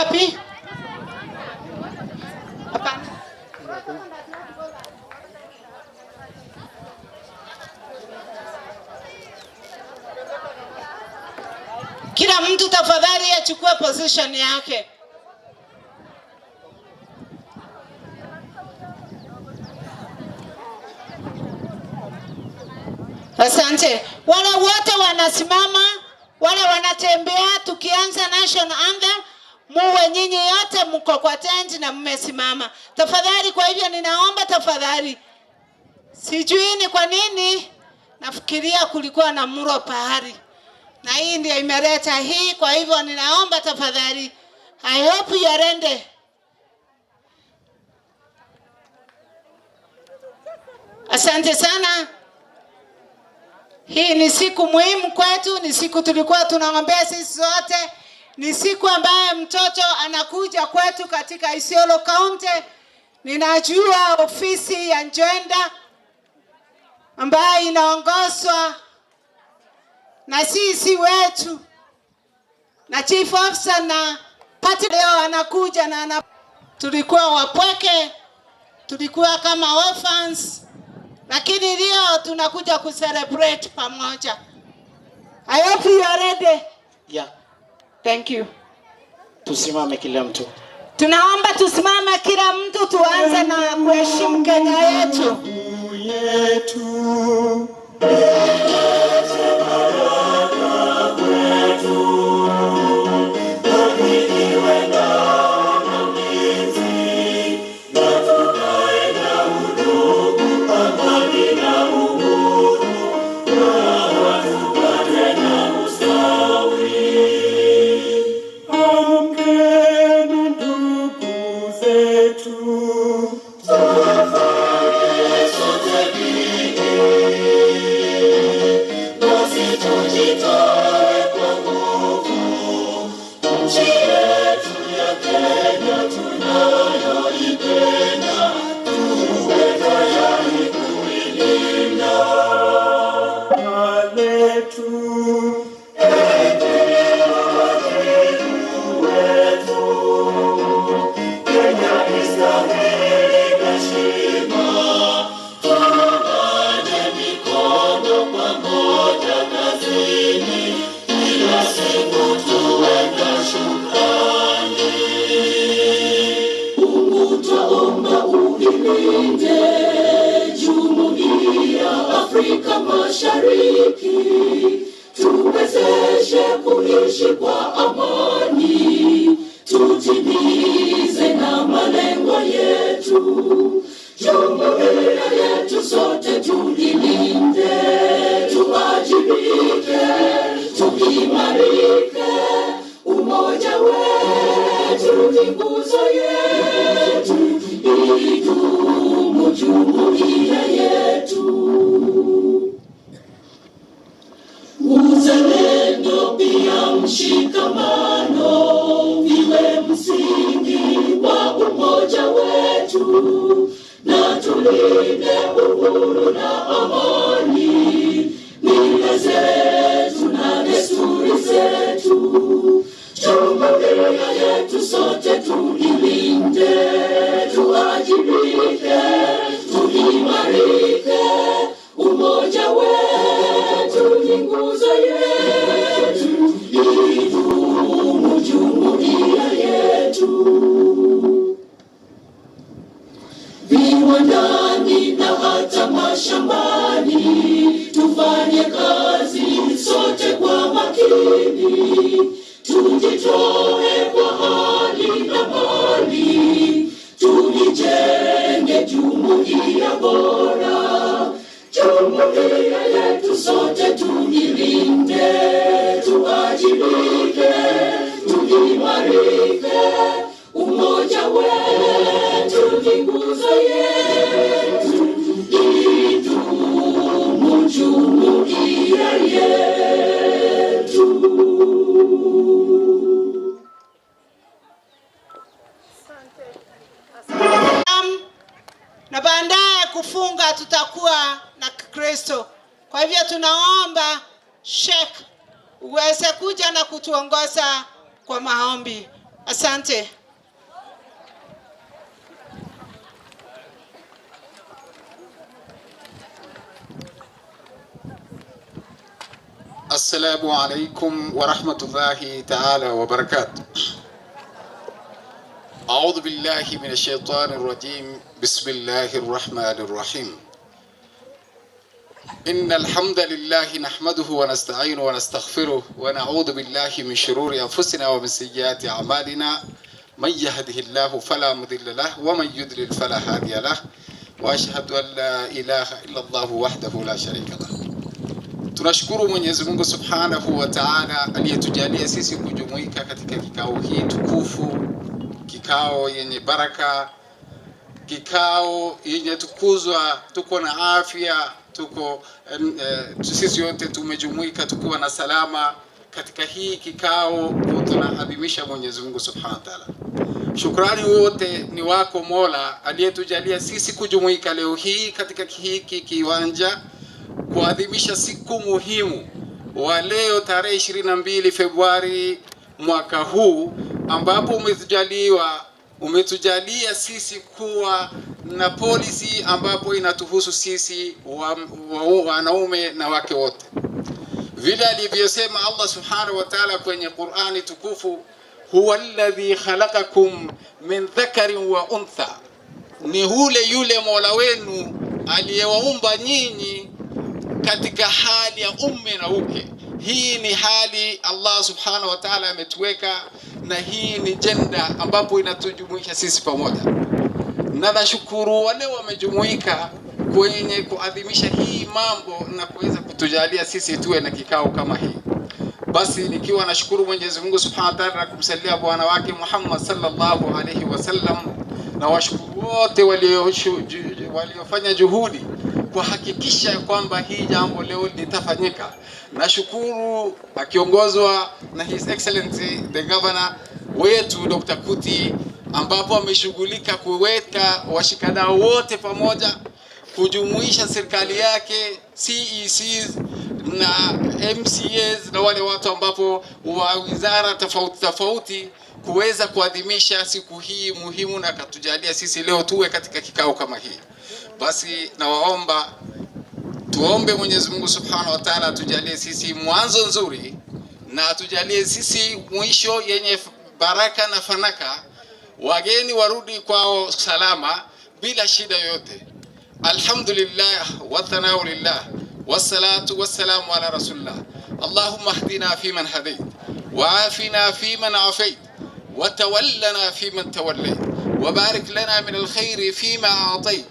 wapi? Hapana. Kila mtu tafadhali achukue position yake. Asante. Wale wote wanasimama, wale wanatembea, tukianza national anthem, muwe nyinyi yote mko kwa tent na mmesimama. Tafadhali, kwa hivyo ninaomba tafadhali. Sijui ni kwa nini nafikiria kulikuwa na muro pahari. Na hii ndio imeleta hii, kwa hivyo ninaomba tafadhali. I hope you are ready. Asante sana. Hii ni siku muhimu kwetu, ni siku tulikuwa tunaombea sisi zote. Ni siku ambaye mtoto anakuja kwetu katika Isiolo County. Ninajua ofisi ya Gender ambayo inaongozwa na sisi wetu na chief officer na party leo anakuja na tulikuwa wapweke, tulikuwa kama orphans, lakini leo tunakuja kucelebrate pamoja. I hope you are ready. Yeah. Thank you. Tusimame kila mtu. Tunaomba tusimame kila mtu, tuanze na kuheshimu Kenya yetu. Mashariki, tuwezeshe kuishi kwa amani, tutimize na malengo yetu. Jumuiya yetu sote tulilinde, tuwajibike, tuimarike. Umoja wetu ni nguzo yetu, idumu jumuiya yetu. Uzalendo pia mshikamano viwe msingi wa umoja wetu, na tulinde uhuru na amani, mila zetu na desturi zetu. Jumuiya yetu sote tulilinde, tuwajibike, tuimarike. Umoja wetu ni nguzo yetu, idumu jumuiya yetu. Viwandani na hata mashambani, tufanye kazi sote kwa makini, tujitoe kwa hali na mali, tulijenge jumuiya bora. Jumuiya yetu sote tuilinde, tuwajibike, tuimarike. Umoja wetu ni nguzo yetu, idumu jumuiya yetu. Na baadaye kufunga tutakuwa na Kristo. Kwa hivyo tunaomba Sheikh uweze kuja na kutuongoza kwa maombi. Asante. السلام عليكم ورحمة الله تعالى وبركاته. أعوذ بالله من الشيطان الرجيم. بسم الله الرحمن الرحيم. إن الحمد لله نحمده ونستعينه ونستغفره ونعوذ بالله من شرور أنفسنا ومن سيئات أعمالنا. من يهده الله فلا مضل له ومن يضلل فلا هادي له وأشهد أن لا إله إلا الله وحده لا شريك له. Tunashukuru Mwenyezi Mungu Subhanahu wa Ta'ala aliyetujalia sisi kujumuika katika kikao hii tukufu, kikao yenye baraka, kikao yenye tukuzwa, tuko na afya, sisi wote tumejumuika tukiwa na salama katika hii kikao tunaadhimisha Mwenyezi Mungu Subhanahu wa Ta'ala. Shukrani wote ni wako Mola aliyetujalia sisi kujumuika leo hii katika hiki kiwanja kuadhimisha siku muhimu wa leo tarehe 22 Februari mwaka huu, ambapo umetujalia sisi kuwa na policy ambapo inatuhusu sisi wanaume na wake wote. Vile alivyosema Allah Subhanahu wa Ta'ala kwenye Qur'ani tukufu, huwa alladhi khalaqakum min dhakarin wa untha, ni yule Mola wenu aliyewaumba nyinyi katika hali ya umme na uke. Hii ni hali Allah Subhanahu wa Ta'ala ametuweka, na hii ni gender ambapo inatujumuisha sisi pamoja. Na nashukuru wale wamejumuika kwenye kuadhimisha hii mambo na kuweza kutujalia sisi tuwe na kikao kama hii. Basi nikiwa nashukuru Mwenyezi Mungu Subhanahu wa Ta'ala na kumsalia bwana wake Muhammad sallallahu alaihi wasallam, na washukuru wote waliofanya juhudi kuhakikisha kwamba hii jambo leo litafanyika. Nashukuru akiongozwa na His Excellency the Governor wetu Dr. Kuti, ambapo ameshughulika kuweka washikadau wote pamoja, kujumuisha serikali yake, CECs na MCAs na wale watu ambapo wa wizara tofauti kuweza kuadhimisha siku hii muhimu, na katujalia sisi leo tuwe katika kikao kama hii. Basi nawaomba tuombe Mwenyezi Mungu Subhanahu wa Ta'ala atujalie sisi mwanzo nzuri na atujalie sisi mwisho yenye baraka na fanaka, wageni warudi kwao salama bila shida yoyote. Alhamdulillah wa thanau lillah wassalatu wassalamu ala rasulillah. Allahumma hdina fi man hadayt wa afina fi man afayt wa tawallana fi man tawallayt wa barik lana min alkhairi fi ma a'tayt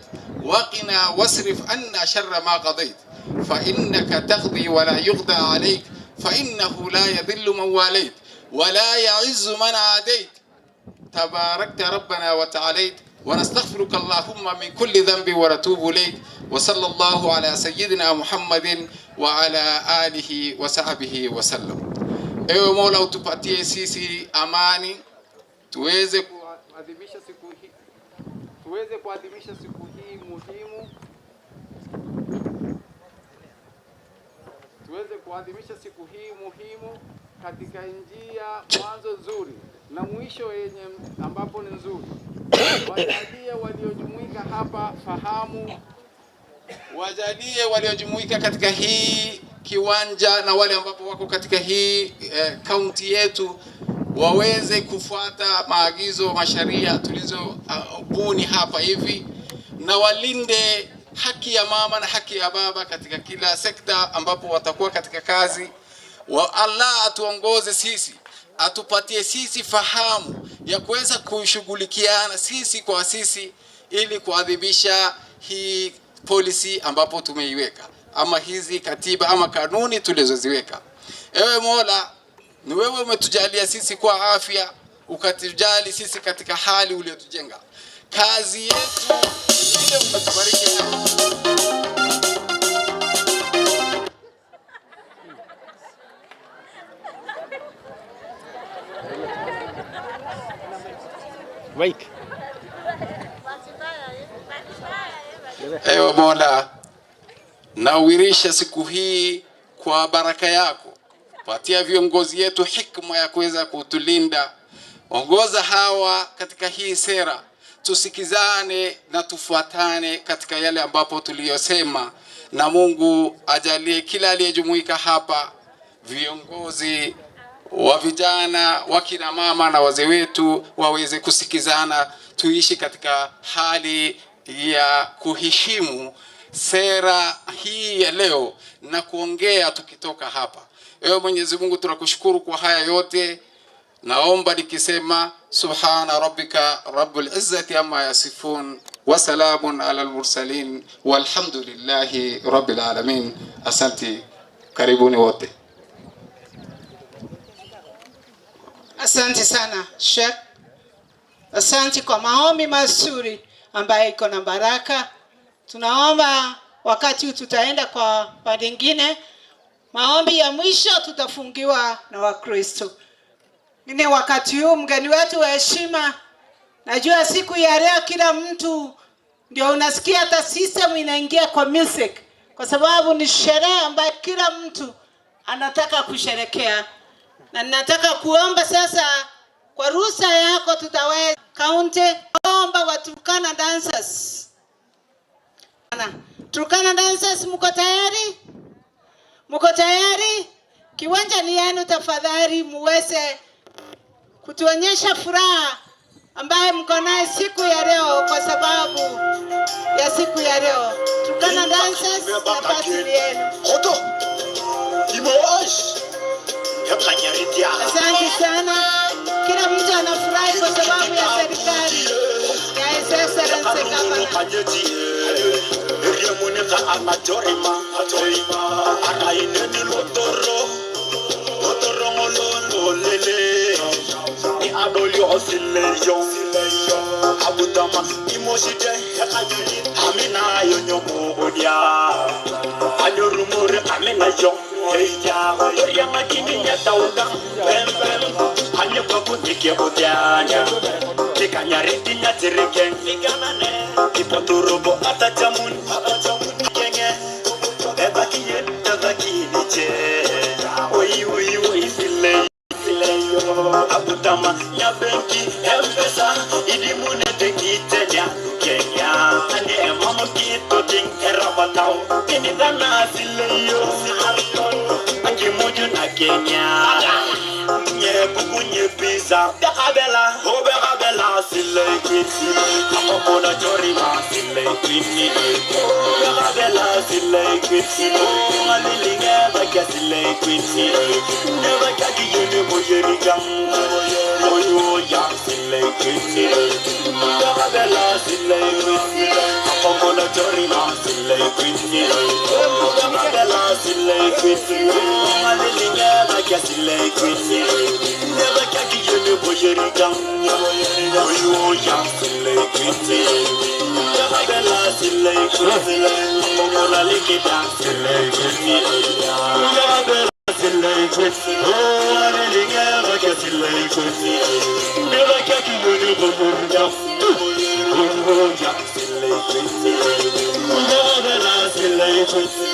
وقنا واصرف عنا شر ما قضيت فإنك تقضي ولا يقضى عليك فإنه لا يذل من واليت ولا يعز من عاديت تباركت ربنا وتعاليت ونستغفرك اللهم من كل ذنب ونتوب إليك وصلى الله على سيدنا محمد وعلى آله وصحبه وسلم. Ewe Mola utupatie sisi amani tuweze kuadhimisha siku hii muhimu, katika njia mwanzo nzuri na mwisho yenye ambapo ni nzuri. Wajalie waliojumuika hapa fahamu, wajalie waliojumuika katika hii kiwanja na wale ambapo wako katika hii kaunti yetu waweze kufuata maagizo masharia tulizobuni hapa hivi, na walinde haki ya mama na haki ya baba katika kila sekta ambapo watakuwa katika kazi. Wa Allah atuongoze sisi, atupatie sisi fahamu ya kuweza kushughulikiana sisi kwa sisi ili kuadhibisha hii policy ambapo tumeiweka, ama hizi katiba ama kanuni tulizoziweka. Ewe Mola, ni wewe umetujalia sisi kwa afya, ukatujali sisi katika hali uliyotujenga. Kazi yetu ile umetubariki. Wake. Ewe Mola, nawirisha siku hii kwa baraka yako. Patia viongozi yetu hikma ya kuweza kutulinda. Ongoza hawa katika hii sera, tusikizane na tufuatane katika yale ambapo tuliyosema, na Mungu ajalie kila aliyejumuika hapa, viongozi wa vijana, wakina mama na wazee wetu, waweze kusikizana, tuishi katika hali ya kuheshimu sera hii ya leo na kuongea tukitoka hapa. Ewe Mwenyezi Mungu, tunakushukuru kwa haya yote. Naomba nikisema subhana rabbika rabbil izzati amma yasifun wa salamun ala al-mursalin walhamdulillahi rabbil alamin. Asante, karibuni wote. Asante sana Sheikh. Asante kwa maombi mazuri ambaye iko na baraka. Tunaomba wakati tutaenda kwa pande nyingine, maombi ya mwisho tutafungiwa na Wakristo. Nini wakati huu mgeni wetu wa heshima, najua siku ya leo kila mtu ndio unasikia hata system inaingia kwa music, kwa sababu ni sherehe ambayo kila mtu anataka kusherekea. Na ninataka kuomba sasa, kwa ruhusa yako tutaweza kaunti omba Waturkana dancers. Turkana dancers, mko tayari? Mko tayari? Kiwanja ni yenu, tafadhali muweze kutuonyesha furaha ambaye mko naye siku ya leo, kwa sababu ya siku ya leo. Turkana dancers, nafasi ni yenu. Asante sana. Kila mtu anafurahi kwa sababu ya serikali ya His Excellency Governor. Abutama ya benki mpesa idimune tekitenya Kenya ane mama kito tinkera batao kinidana sileyo akimuju na Kenya nye kukunye pizza bekabela obekabela silekiti amamona jorima silekiti bekabela silekiti ngalilinge bakasilekiti never kaki yene boyeriga oyo ya silekiti bekabela silekiti amamona jorima silekiti bekabela silekiti ngalilinge bakasilekiti never kaki yene boyeriga oyo ya silekiti bekabela silekiti amamona likita silekiti bekabela silekiti oh alilinge bakasilekiti never kaki yene boyeriga oyo ya silekiti bekabela silekiti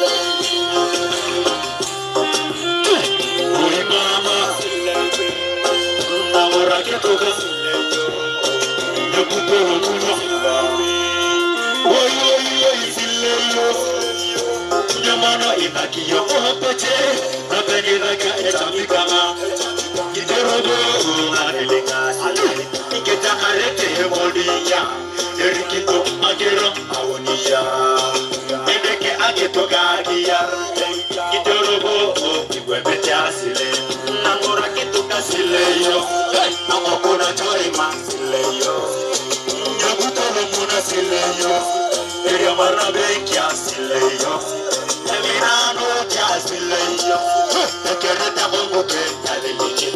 Nyamano inakiyo opeche napeniraka etamikama Kijerobo arilinga sile Iketakarete modiya Erikito agero awoniya Endeke ageto gagiya Kijerobo iwebete asile Nangora kituka sileyo Namokuna choima sileyo Nyagutolo muna sileyo Eriamara bekia sileyo Eminano kia sileyo Ekereta bongo peta leliki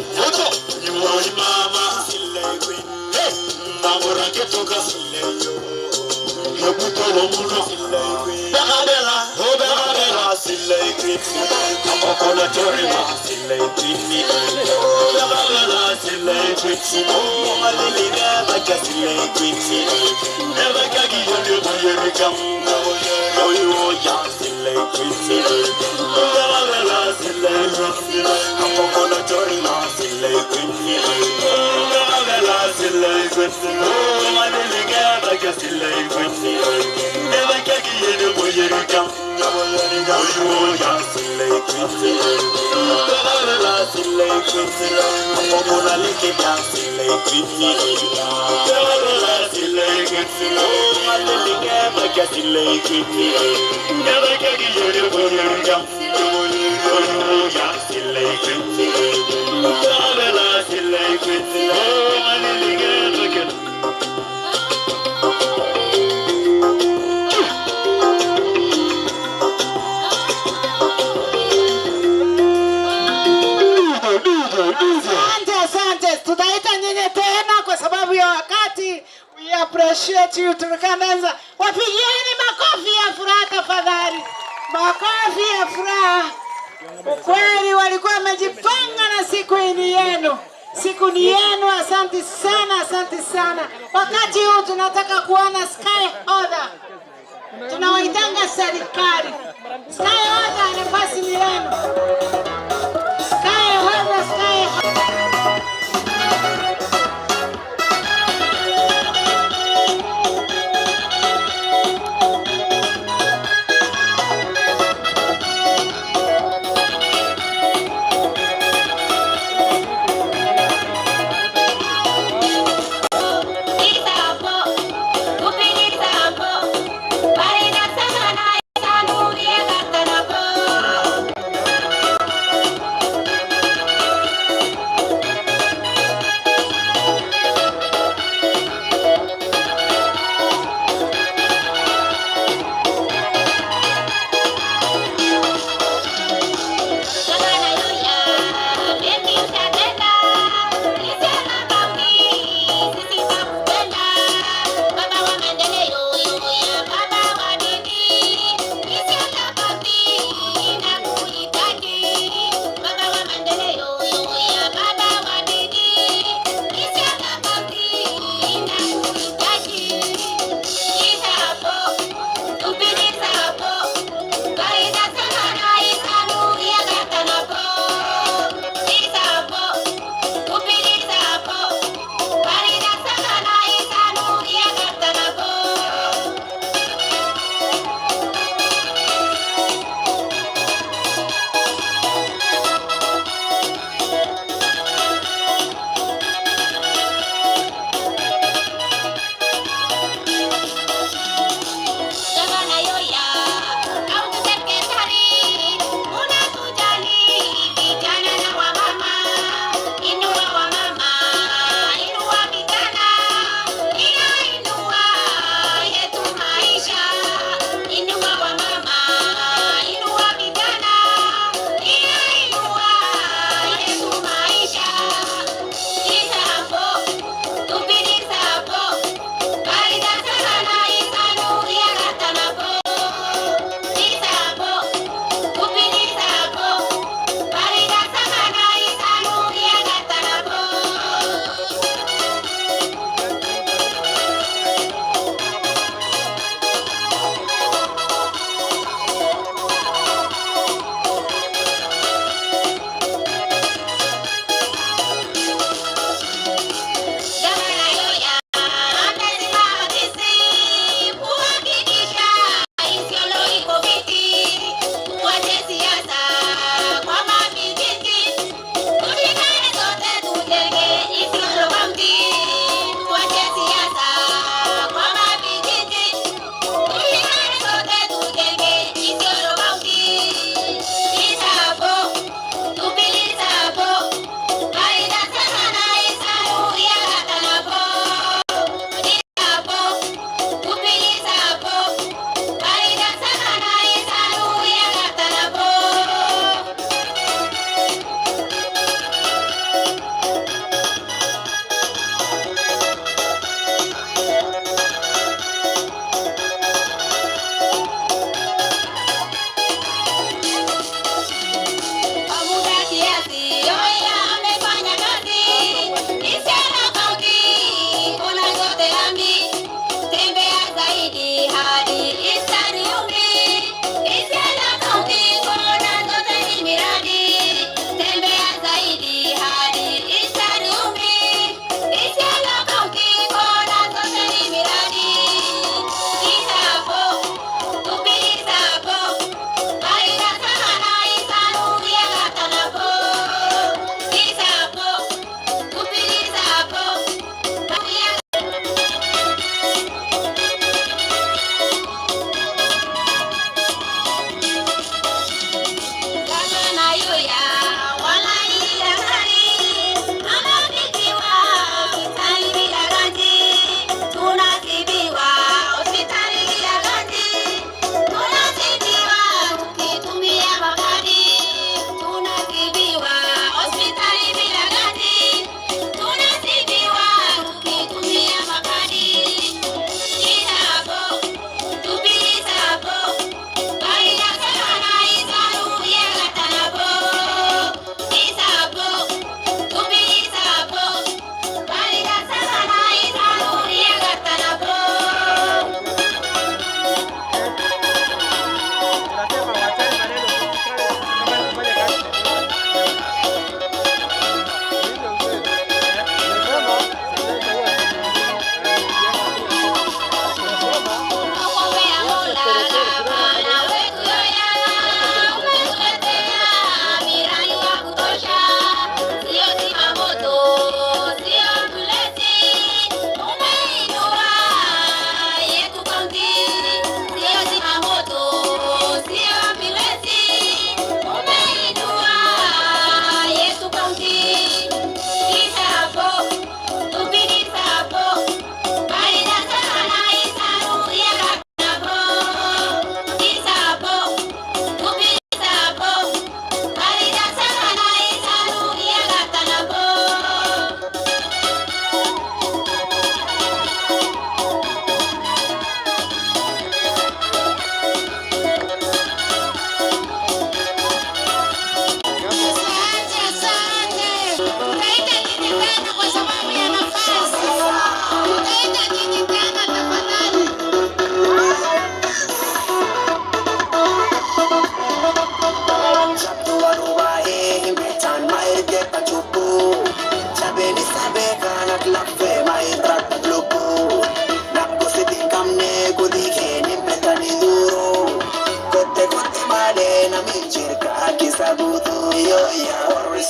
Nyumoi mama sileyo Nangora kituka sileyo Nyagutolo muna sileyo Bekabela, bekabela sileyo Namokuna choima sileyo Bekabela sileyo Malilinga baka sileyo Never kaki yone boyerika Oyo ya sileyo Bekabela sileyo Amamona jorima sileyo Asante. Tutaita nyinyi tena kwa sababu ya wakati. We appreciate you. Tunakanza. Wapigieni makofi ya furaha tafadhali. Makofi ya furaha. Kweli walikuwa wamejipanga na siku hii yenu. Siku ni yenu. Asante sana. Wakati huu tunataka kuona sky order. Tunawaitanga serikali. Sky order nafasi ni yenu. Sky order.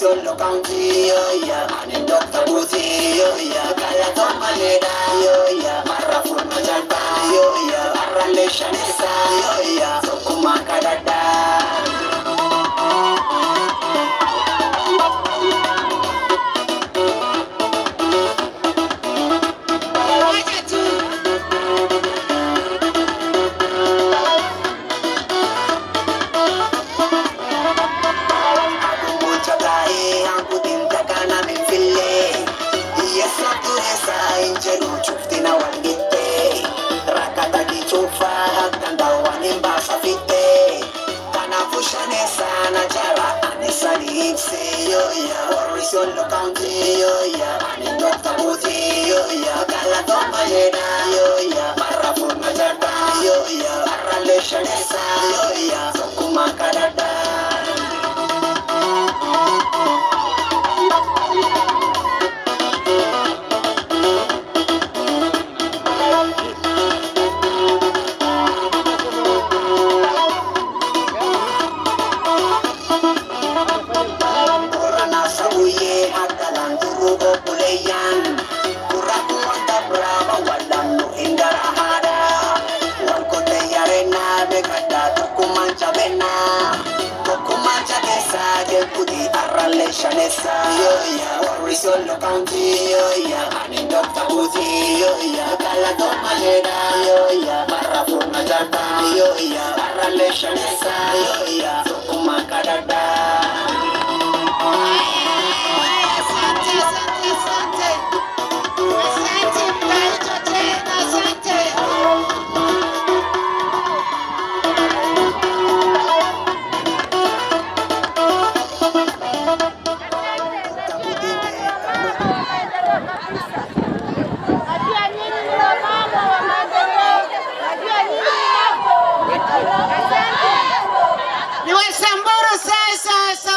Isiolo County, and Dr. Booty, Kalato Maleda, Marafur Majanta, Arrelation Isa, Sokuma Kadada. Isiolo County, and Dr. Booty, Kalato Maleda, Marafur Majanta, Arrelation Isa, Sokuma Kadada. Isiolo County, and Dr. Booty, Kalato Maleda, Marafur Majanta, Arrelation Isa, Sokuma Kadada. Niwasamburu sasa.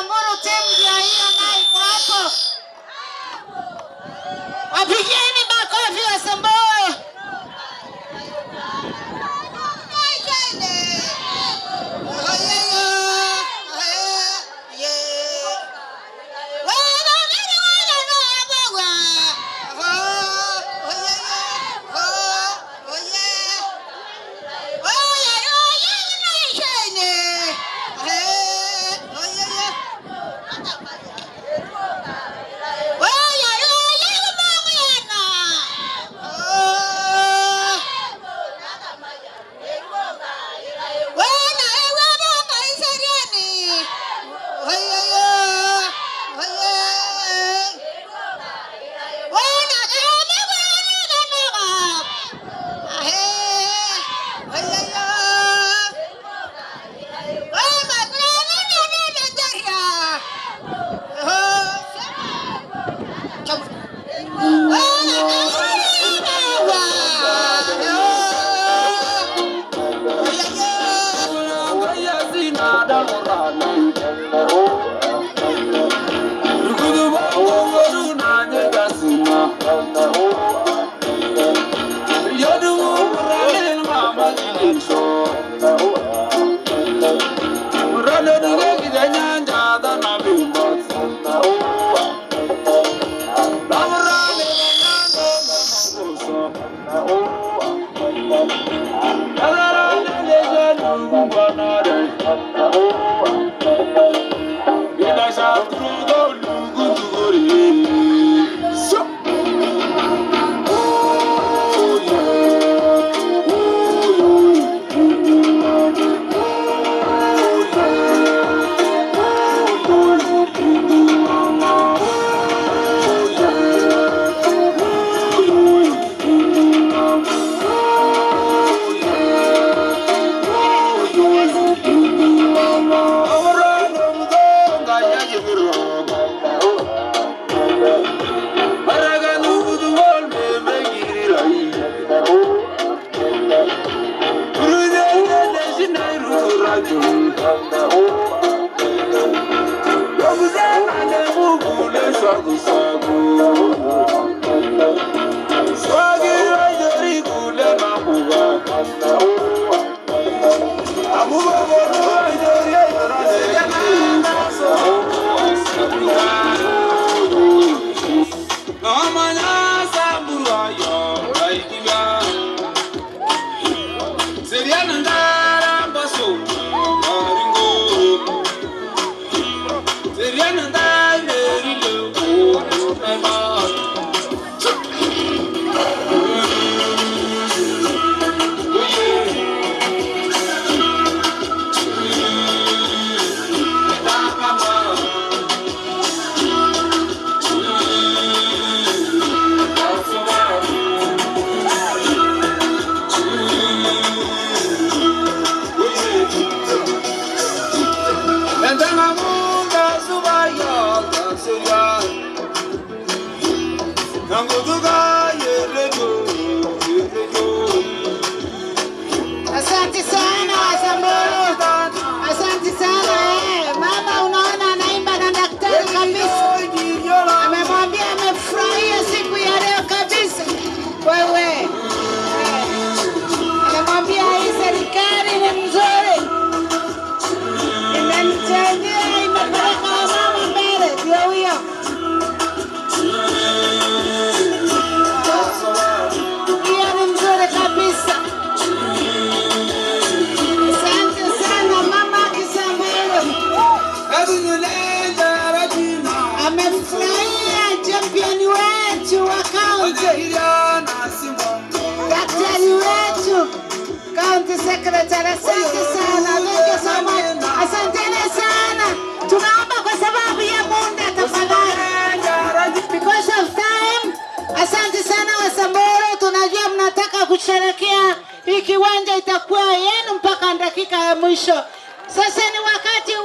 secretary. Asante sana. Thank you so much. Asanteni sana. Tunaomba kwa sababu ya muda tafadhali. Because of time. Asante sana Wasamburu. Tunajua mnataka kusherehekea hii kiwanja itakuwa yenu mpaka dakika ya mwisho. Sasa ni wakati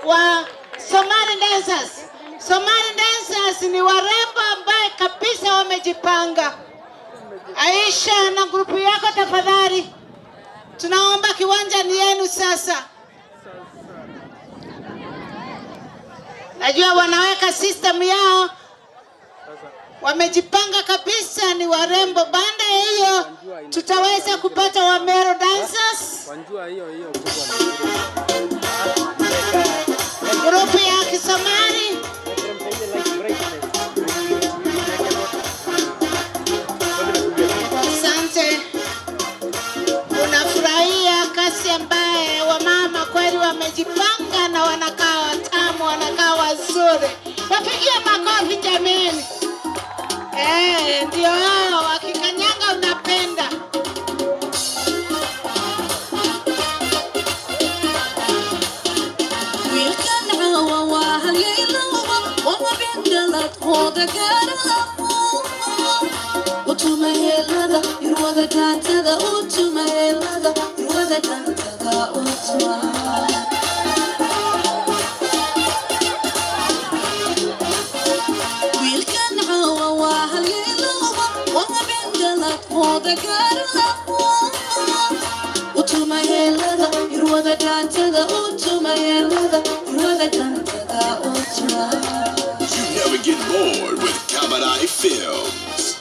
wa Somali dancers. Somali dancers ni warembo ambaye kabisa wamejipanga. Aisha na grupu yako tafadhali. Tunaomba kiwanja ni yenu sasa. Najua wanaweka system yao. Wamejipanga kabisa, ni warembo. Baada ya hiyo tutaweza kupata Wamero dancers. Wanjua hiyo Grupu ya Kisomali. Asante. Unafurahia kasi ambaye wamama kweli wamejipanga na wanakaa watamu, wanakaa wazuri. Wapigie makofi jameni. Ndio hao wakikanyanga unapenda. You never get bored with Kabadai Films.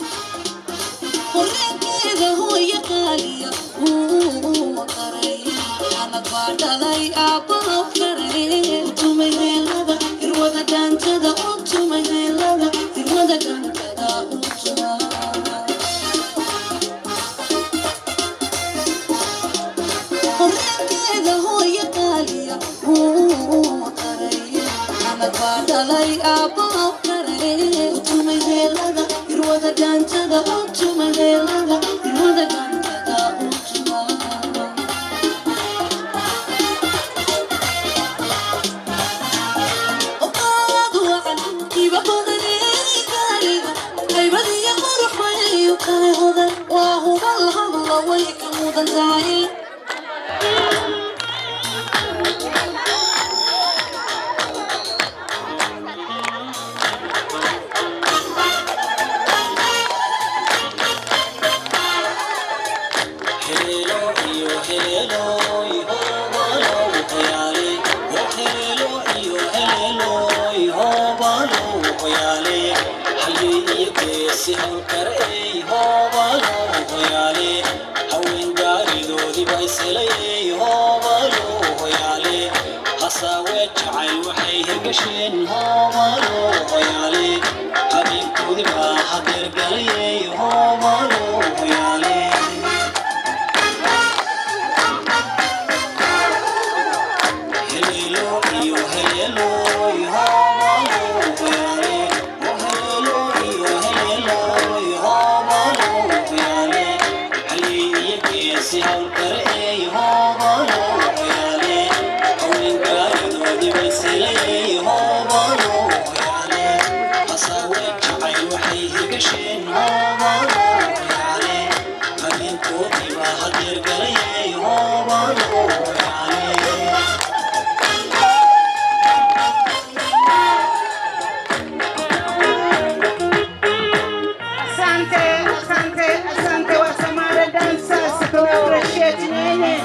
Asante wa Somali dancers. Tuna appreciate nyinyi.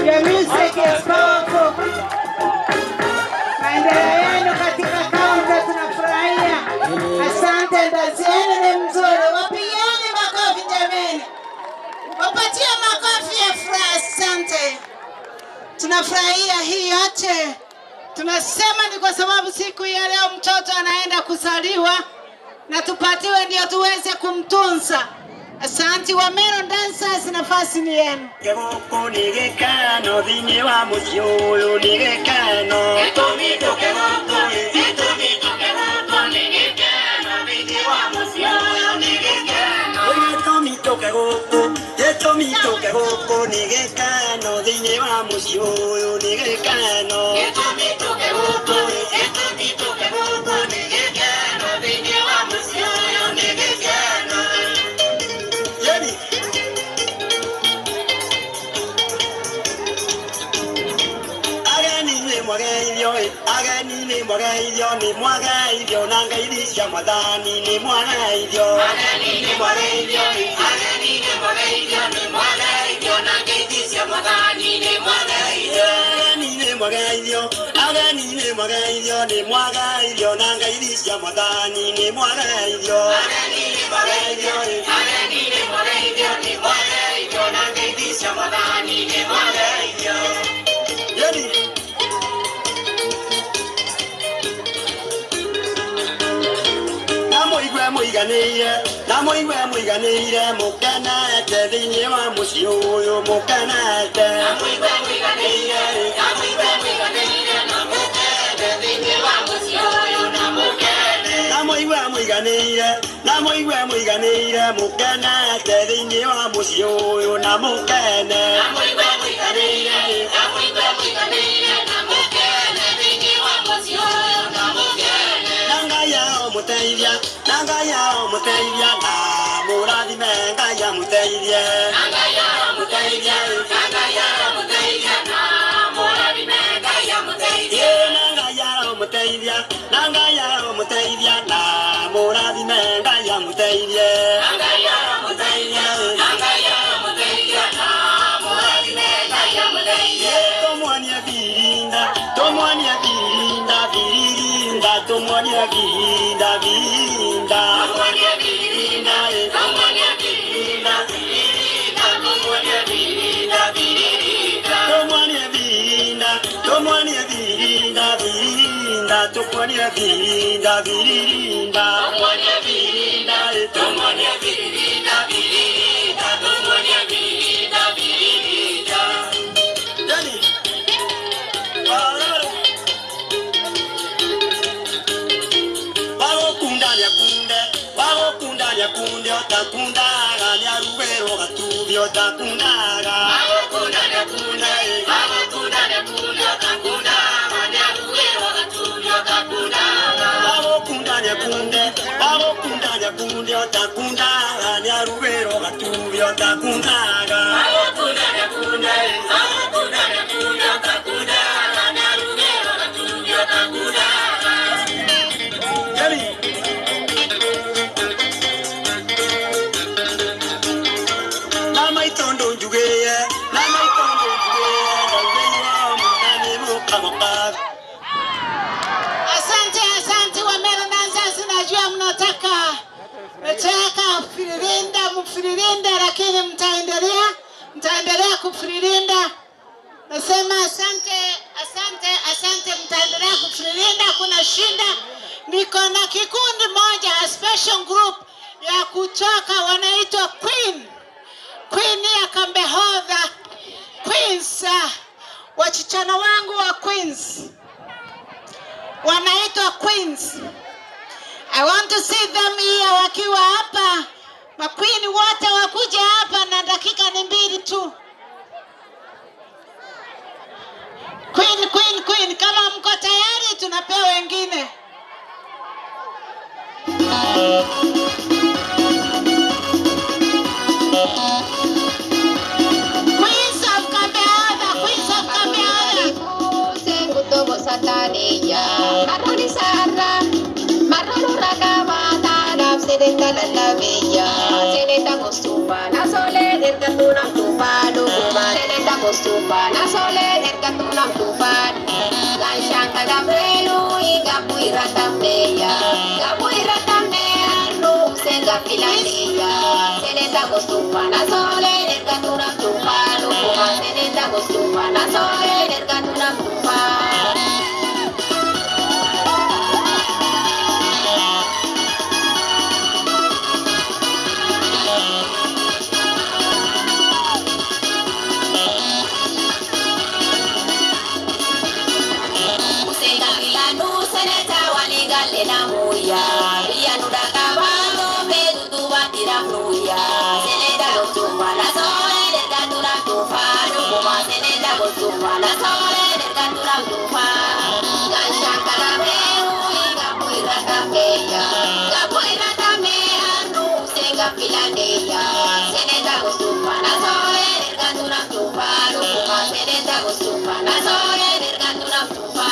Your music is powerful. Maendeleo yenu katika kaunti tunafurahia. Asante, dansi yenu ni mzuri. Wapigieni makofi jameni. Wapatie makofi ya furaha. Asante. Tunafurahia hii yote. Tunasema ni kwa sababu siku ya leo mtoto anaenda kuzaliwa na tupatiwe ndio tuweze kumtunza. Asante Wamero dancers, nafasi ni yenu. Keboko nigekano dhini wa musiulu nigekano. Etomito keboko nigekano dhini wa musiulu nigekano. Etomito keboko Gĩtũmi tũke gũkũ nĩ gĩkeno thĩinĩ wa mũciĩ ũyũ nĩ gĩkeno. Gĩtũmi tũke gũkũ nĩ gĩkeno thĩinĩ wa mũciĩ ũyũ nĩ gĩkeno. Ageni nĩ mwageithio nĩ mwageithio na ngeithi cia Mwathani nĩ mwageithio. Ageni nĩ mwageithio na ngeithi cia Mwathani nĩ mwageithio. Ageni nĩ mwageithio nĩ mwageithio na ngeithi cia Mwathani nĩ mwageithio. Ageni nĩ mwageithio na ngeithi cia Mwathani nĩ mwageithio. Na mũigwe mũiganĩire mũkenete thĩinĩ wa mũciĩ ũyũ mũkenete. Na mũigwe mũiganĩire mũkenete thĩinĩ wa mũciĩ ũyũ na mũkenete. Na mũigwe mũiganĩire mũkenete thĩinĩ wa mũciĩ ũyũ na mũkene. Na mũigwe mũiganĩire na mũkene thĩinĩ wa mũciĩ ũyũ na mũkene. Na Ngai amũteithia na mũrathime Ngai amũteithie. Na Ngai amũteithia na mũrathime Ngai amũteithie. Na Ngai amũteithia na mũrathime Ngai amũteithie. Na Ngai amũteithia na mũrathime Ngai amũteithie. Tũmuonie birinda tũmuonie birinda tũmuonie birinda kunde otakundaga ni arubero gatubi otakundaga. Bagokunda ne kunde otakundaga ni arubero gatubi otakundaga. Bagokunda ne kunde otakundaga ni arubero gatubi otakundaga. Bagokunda ne kunde otakundaga ni arubero gatubi otakundaga. Asante Wamera Nanzasi, najua mnataka mfiririnda, lakini mtaendelea kufiririnda. Nasema asante, mtaendelea kufiririnda, kuna shinda. Niko na kikundi moja, a special group ya kutoka wanaitwa Queen ya Kambehodha Queens. Wachichana wangu wa Queens wanaitwa Queens. I want to see them here wakiwa hapa. Maqueen wote wakuja hapa na dakika ni 2 tu. Queen, kama mko tayari tunapewa wengine. Queens of Kambehodha. Sengutobo Sataneya. Maroni Sarra. Maroni Rakavata. Napsedeta Lalaveya. Seneta Costupa. Nasole del Catuna Tupano. Seneta Costupa. Nasole del Catuna Tupano. Ganshanka Gabrelu. Gapuira Tambeya. No Senga Filaneya. Seneta Costupa. Nasole del Catuna Tupano. Seneta Costupa. Nasole del Catuna Tupano. Seneta filandeya seneta gustupa nasole nergatuna tupa lukuma seneta gustupa nasole nergatuna tupa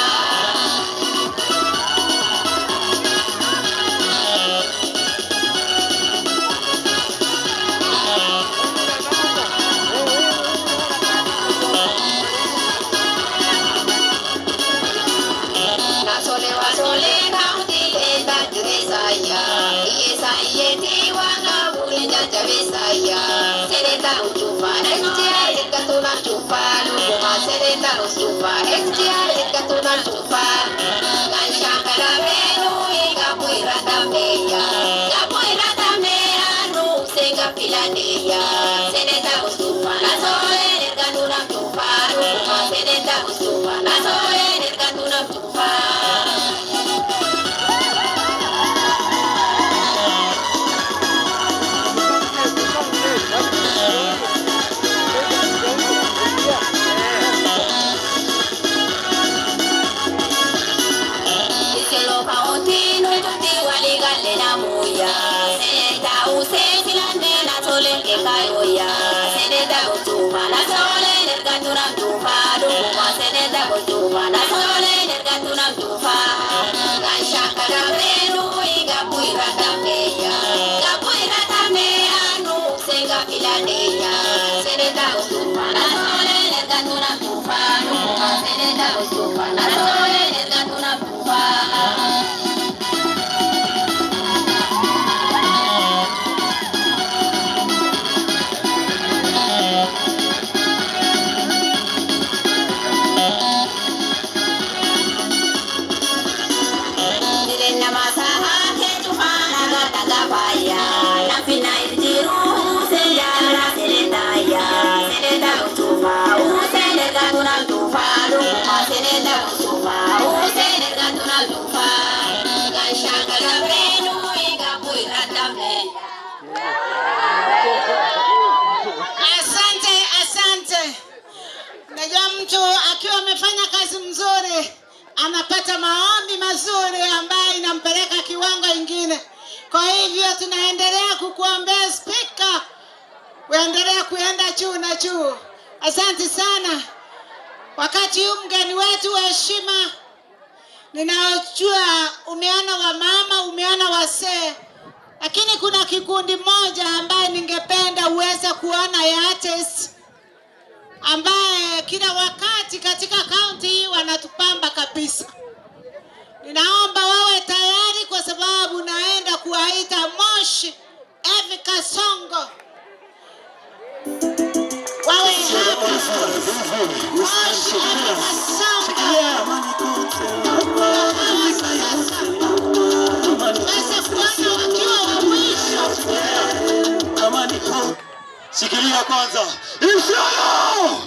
nasole wasole kaunti enda jubesaya yesayeti wanga bulinja jabesaya seneta utupa STR ikatuna tupa lukuma seneta utupa STR ikatuna tupa kanshangala benu ikapuira tameya kapuira tameya nu senga filandeya seneta utupa nasole ikatuna tupa lukuma seneta utupa nasole ikatuna tupa Isiolo County nututi waligale na muya seneta usesilande na tole ekayoya seneta utupa na tole nergatuna tupa lukuma seneta utupa na tole nergatuna tupa kanshakala benu igapuira tameya kapuira tameya nu senga filandeya seneta utupa na tole nergatuna tupa lukuma seneta utupa na tole nergatuna tupa Direna masaha ke tufana gata baya na fina irjiru seyara senetaya seneta utupa usene gatuna tupa lukuma seneta utupa usene gatuna tupa kanshangala benu igapuira tameya Asante, asante. Najua mtu akiwa amefanya kazi mzuri anapata maombi mazuri ambayo inampeleka kiwango ingine. Kwa hivyo tunaendelea kukuombea spika, uendelea kuenda juu na juu. Asante sana. Wakati huu mgeni wetu wa heshima, ninajua umeona wamama, umeona wasee, lakini kuna kikundi moja ambaye ningependa uweze kuona ya artists ambaye kila wakati katika kaunti hii wanatupamba kabisa. Ninaomba wawe tayari kwa sababu naenda kuwaita Moshi Evi Kasongo. Wawe hapa. Moshi Evi Kasongo. Waweze kuona wakiwa wa mwisho. Shikilia kwanza. Isiolo!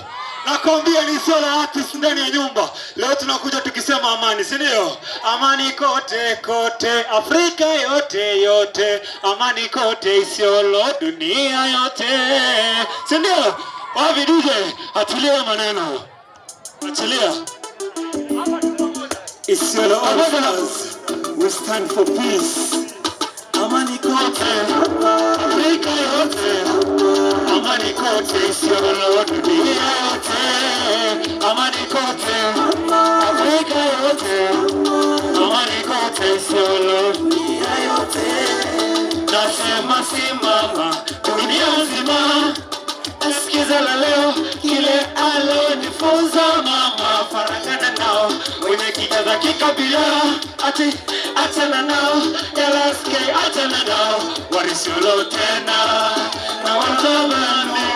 Nakwambia ni Isiolo artist ndani ya nyumba. Leo tunakuja tukisema amani, si ndio? Amani kote kote, Afrika yote yote. Amani kote Isiolo, dunia yote. Si ndio? Wapi DJ? Atulia maneno. Atulia. Isiolo artists, we stand for peace. Amani kote, Afrika yote. Amani kote Isiolo, dunia yote. Amani kote, Afrika yote. Amani kote Isiolo, dunia yote. Nasema simama, dunia nzima. Asikiza la leo, kile alonifunza mama. Faragana nao, wenye kijaza kikabila. Ati, achana nao, yalaske, achana nao. Warisiolo tena, na watamani.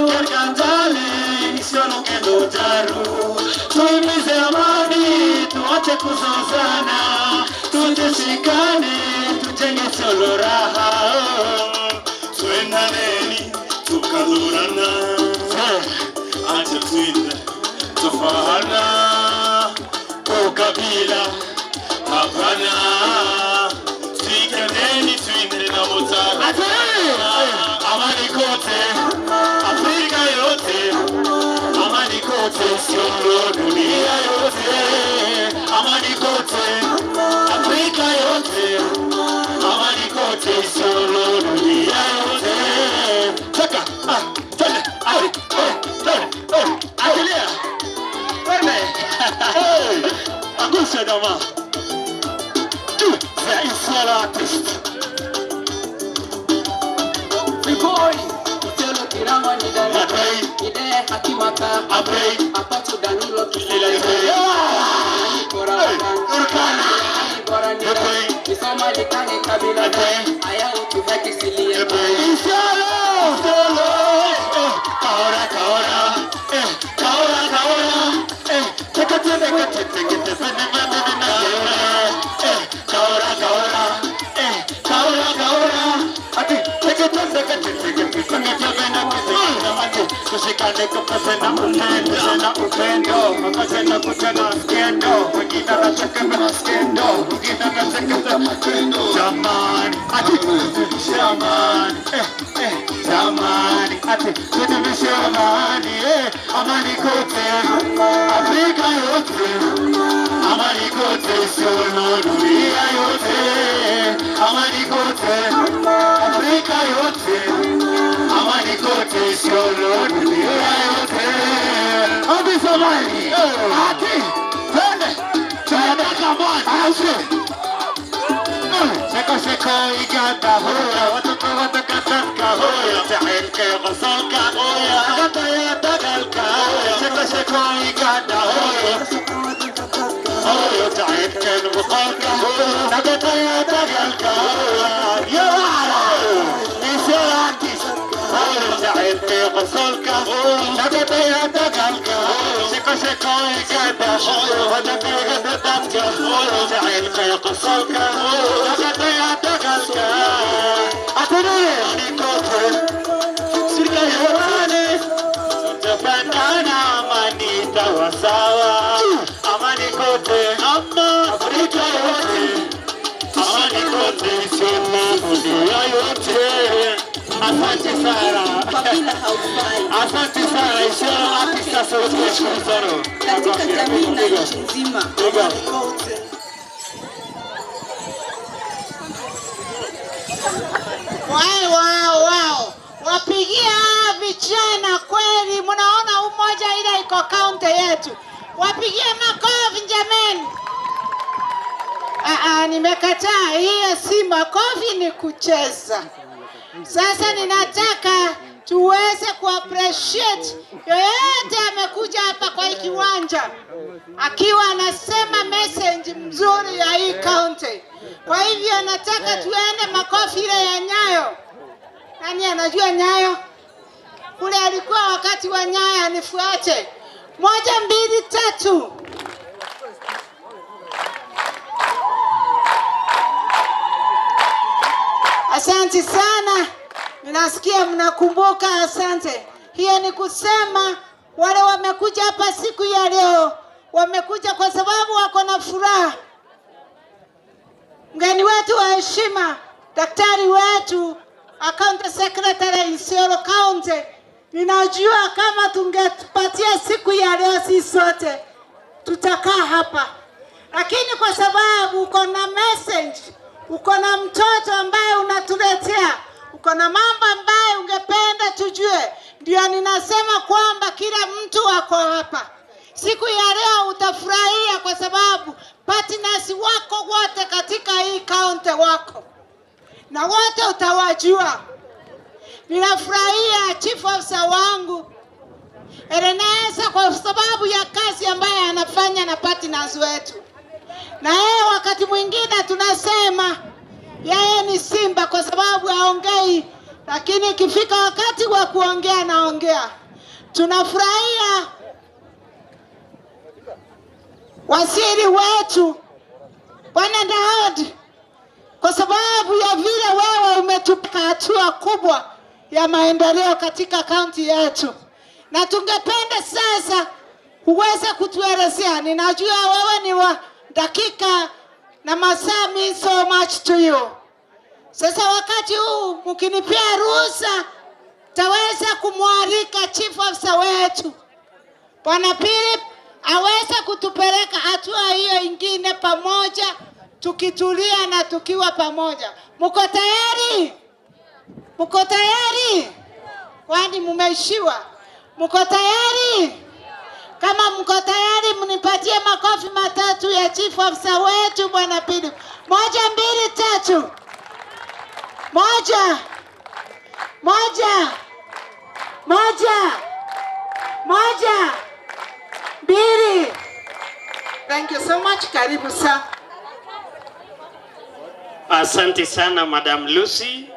Kerkanjali, Isiolo kendo jaru. Tuimize amani, tuache kuzozana. Tujeshikane, tujenge Isiolo raha. Tuendaneni, tukadurana. Acha tuinde, tufahana. Ukabila, hapana. Tuikendeni, tuinde na mutara. Amani kote, Afrika yote. Amani kote Isiolo, dunia yote. Amani kote, Afrika yote. Amani kote Isiolo, dunia yote. tukaribisha jamaa. The Isiolo artist. Boy, Isiolo kirama ni dada. Ide hakimaka. Apatu Danilo kisila. Isoma likani kabila. Aya utu haki silia. Isiolo. Kaora. Tushikane kupenda upendo, makasena kutana skendo, wengine wanacheka skendo, wengine wanacheka matendo. Jamani, tudumishe amani, amani kote, Afrika yote, amani kote, Isiolo dunia yote, amani kote, Afrika yote, amani kote, Isiolo dunia yote. Abi Somali, twende kamani, Seko iganda hoya, watoto watakataka hoya, tahilke basalka hoya, gataya tagalka hoya, seko iganda hoya, tahilke basalka hoya, gataya tagalka hoya, ya Isiolo artist, tahilke basalka hoya, gataya tagalka hoya, seko iganda hoya, gataya tagalka hoya, tahilke basalka hoya. Sawa, amani kote, Afrika yote, amani kote, Isiolo dunia yote. Asante sana. Asante sana Isiolo artist association sana. Katika jamii na nchi nzima. Wow. Wapigia vijana kweli, mnaona umoja ile iko kaunti yetu. Wapigie makofi jameni. Nimekataa, hiyo si makofi, ni kucheza. Sasa ninataka tuweze kuappreciate yoyote amekuja hapa kwa kiwanja akiwa anasema message mzuri ya hii county. Kwa hivyo nataka tuende makofi ile ya Nyayo. Nani anajua Nyayo? Kule alikuwa wakati wa Nyayo, anifuate. 1, 2, 3. Asante sana. Ninasikia mnakumbuka, asante. Hiyo ni kusema wale wamekuja hapa siku ya leo, wamekuja kwa sababu wako na furaha. Mgeni wetu wa heshima, daktari wetu, County Secretary Isiolo County, ninajua kama tungetupatia siku ya leo sisi sote tutakaa hapa. Lakini kwa sababu uko na message, uko na mtoto ambaye unatuletea, uko na mambo ambaye ungependa tujue, ndio ninasema kwamba kila mtu ako hapa. Siku ya leo utafurahia kwa sababu partners wako wote katika hii county wako. Na wote utawajua. Ninafurahia chief officer wangu Erenesa kwa sababu ya kazi ambayo anafanya na partners wetu. Na yeye wakati mwingine tunasema yeye ni simba kwa sababu haongei, lakini ikifika wakati wa kuongea naongea. Tunafurahia waziri wetu Bwana Daudi kwa sababu ya vile wewe umetupa hatua kubwa ya maendeleo katika kaunti yetu. Na tungependa sasa uweze kutuelezea, ninajua wewe ni wa dakika na masaa means so much to you. Sasa wakati huu mkinipea ruhusa, taweza kumwalika chief officer wetu Bwana Philip aweze kutupeleka hatua hiyo ingine pamoja, tukitulia na tukiwa pamoja. Mko tayari? Mko tayari? Kwani mumeishiwa? Mko tayari? Kama mko tayari mnipatie makofi matatu ya chief officer wetu Bwana Pidu. 1, 2, 3. 1 1 1 2. Thank you so much. Karibu sana. Asante sana Madam Lucy.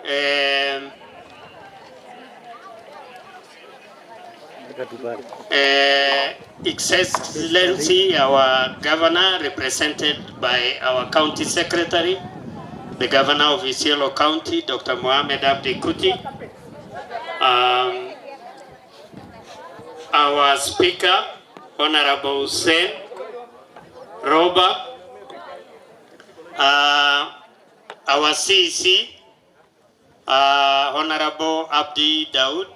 Excellency, our governor, represented by our county secretary, the governor of Isiolo County, Dr. Mohamed Abdi Kuti, our speaker, Honorable Hussein Roba, our CEC, Honorable Abdi Daud,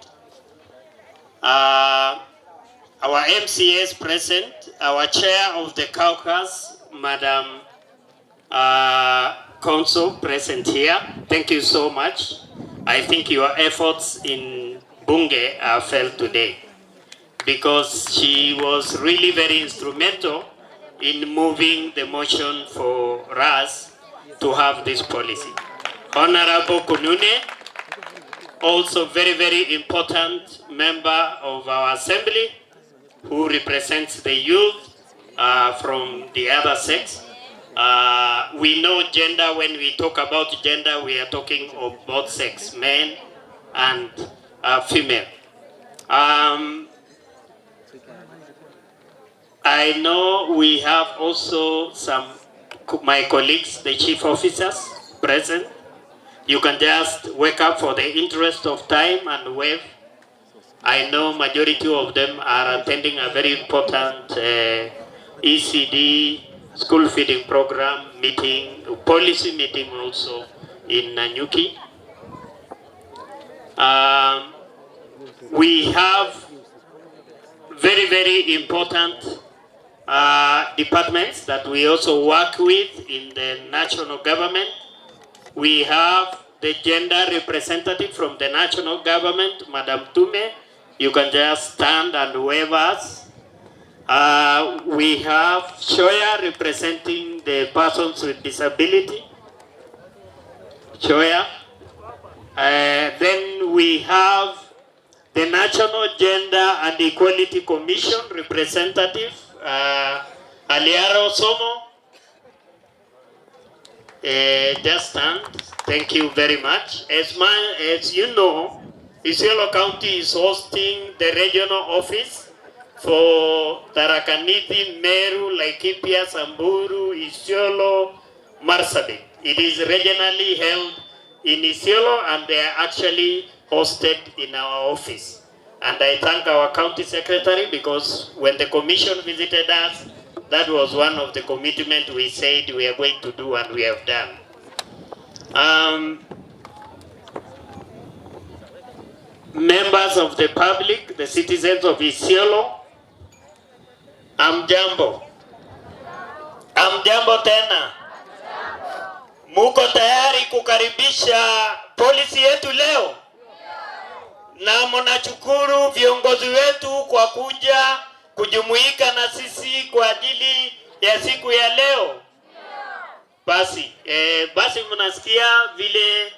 our MCS present, our chair of the caucus, Madam Council present here. Thank you so much. I think your efforts in Bunge are felt today because she was really very instrumental in moving the motion for us to have this policy. Honorable Kunune, also very important member of our assembly who represents the youth from the other sex. We know gender, when we talk about gender, we are talking of both sex, men and female. I know we have also some my colleagues, the chief officers present. You can just wake up for the interest of time and wave. I know majority of them are attending a very important ECD school feeding program meeting, policy meeting also in Nanyuki. We have very important departments that we also work with in the national government. We have the gender representative from the national government, Madam Tume. You can just stand and wave us. We have Shoya representing the persons with disability. Shoya. Then we have the National Gender and Equality Commission representative, Aliaro Somo. Just stand. Thank you very much. As you know, Isiolo County is hosting the regional office for Tarakaniti, Meru, Laikipia, Samburu, Isiolo, Marsabit. It is regionally held in Isiolo and they are actually hosted in our office. And I thank our county secretary because when the commission visited us, that was one of the commitments we said we are going to do and we have done. Members of the public, the citizens of Isiolo, amjambo. Amjambo tena. Muko tayari kukaribisha polisi yetu leo? Na mnashukuru viongozi wetu kwa kuja kujumuika na sisi kwa ajili ya siku ya leo. Basi mnasikia vile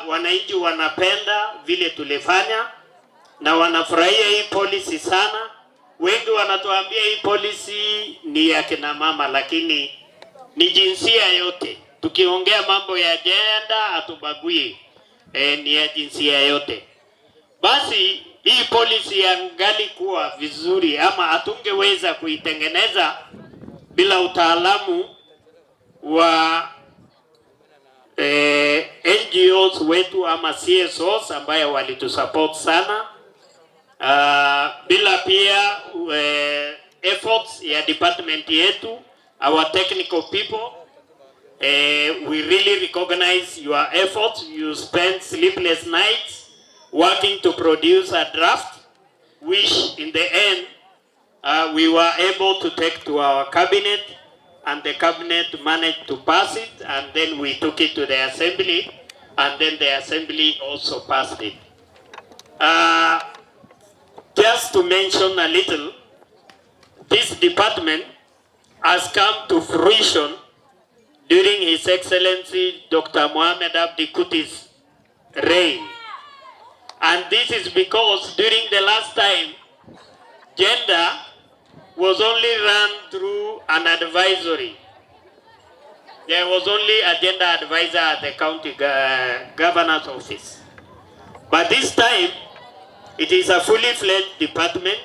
wananchi wanapenda vile tulifanya na wanafurahia hii policy sana. Wengi wanatuambia hii policy ni ya kina mama lakini ni jinsia yote. Tukiongea mambo ya gender hatubagui, ni ya jinsia yote. Basi hii policy yangali kuwa vizuri ama hatungeweza kuitengeneza bila utaalamu wa NGOs wetu ama CSOs ambayo walitusupport sana, bila pia efforts ya department yetu, our technical people. We really recognize your efforts. You spent sleepless nights working to produce a draft, which in the end we were able to take to our cabinet, and the cabinet managed to pass it, and then we took it to the assembly, and then the assembly also passed it. Just to mention a little, this department has come to fruition during His Excellency Dr. Mohamed Abdi Kuti's reign. And this is because during the last time, gender was only run through an advisory. There was only a gender advisor at the county governor's office. But this time, it is a fully fledged department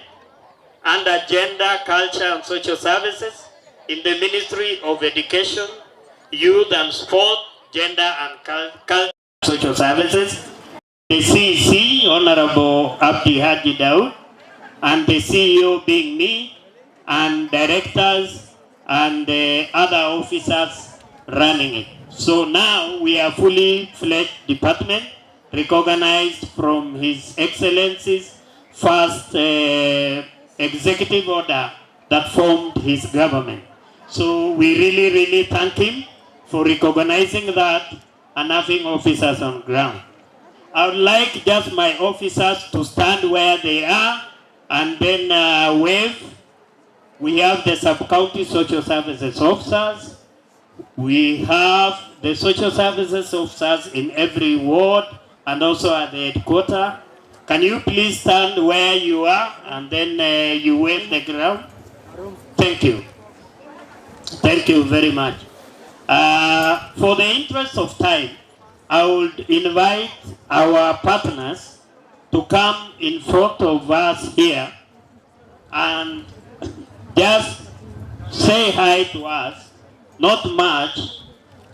under Gender, Culture and Social Services in the Ministry of Education, Youth and Sport, Gender and Culture and Social Services. The CEC, Honorable Abdi Haji Daud, and the CEO being me, and directors and other officers running it. So now we are fully fledged department, recognized from His Excellency's first executive order that formed his government. So we really thank him for recognizing that and having officers on ground. I would like just my officers to stand where they are and then wave. We have the sub-county social services officers. We have the social services officers in every ward and also at the headquarters. Can you please stand where you are and then you wave the ground? Thank you. Thank you very much. For the interest of time, I would invite our partners to come in front of us here and just say hi to us. Not much,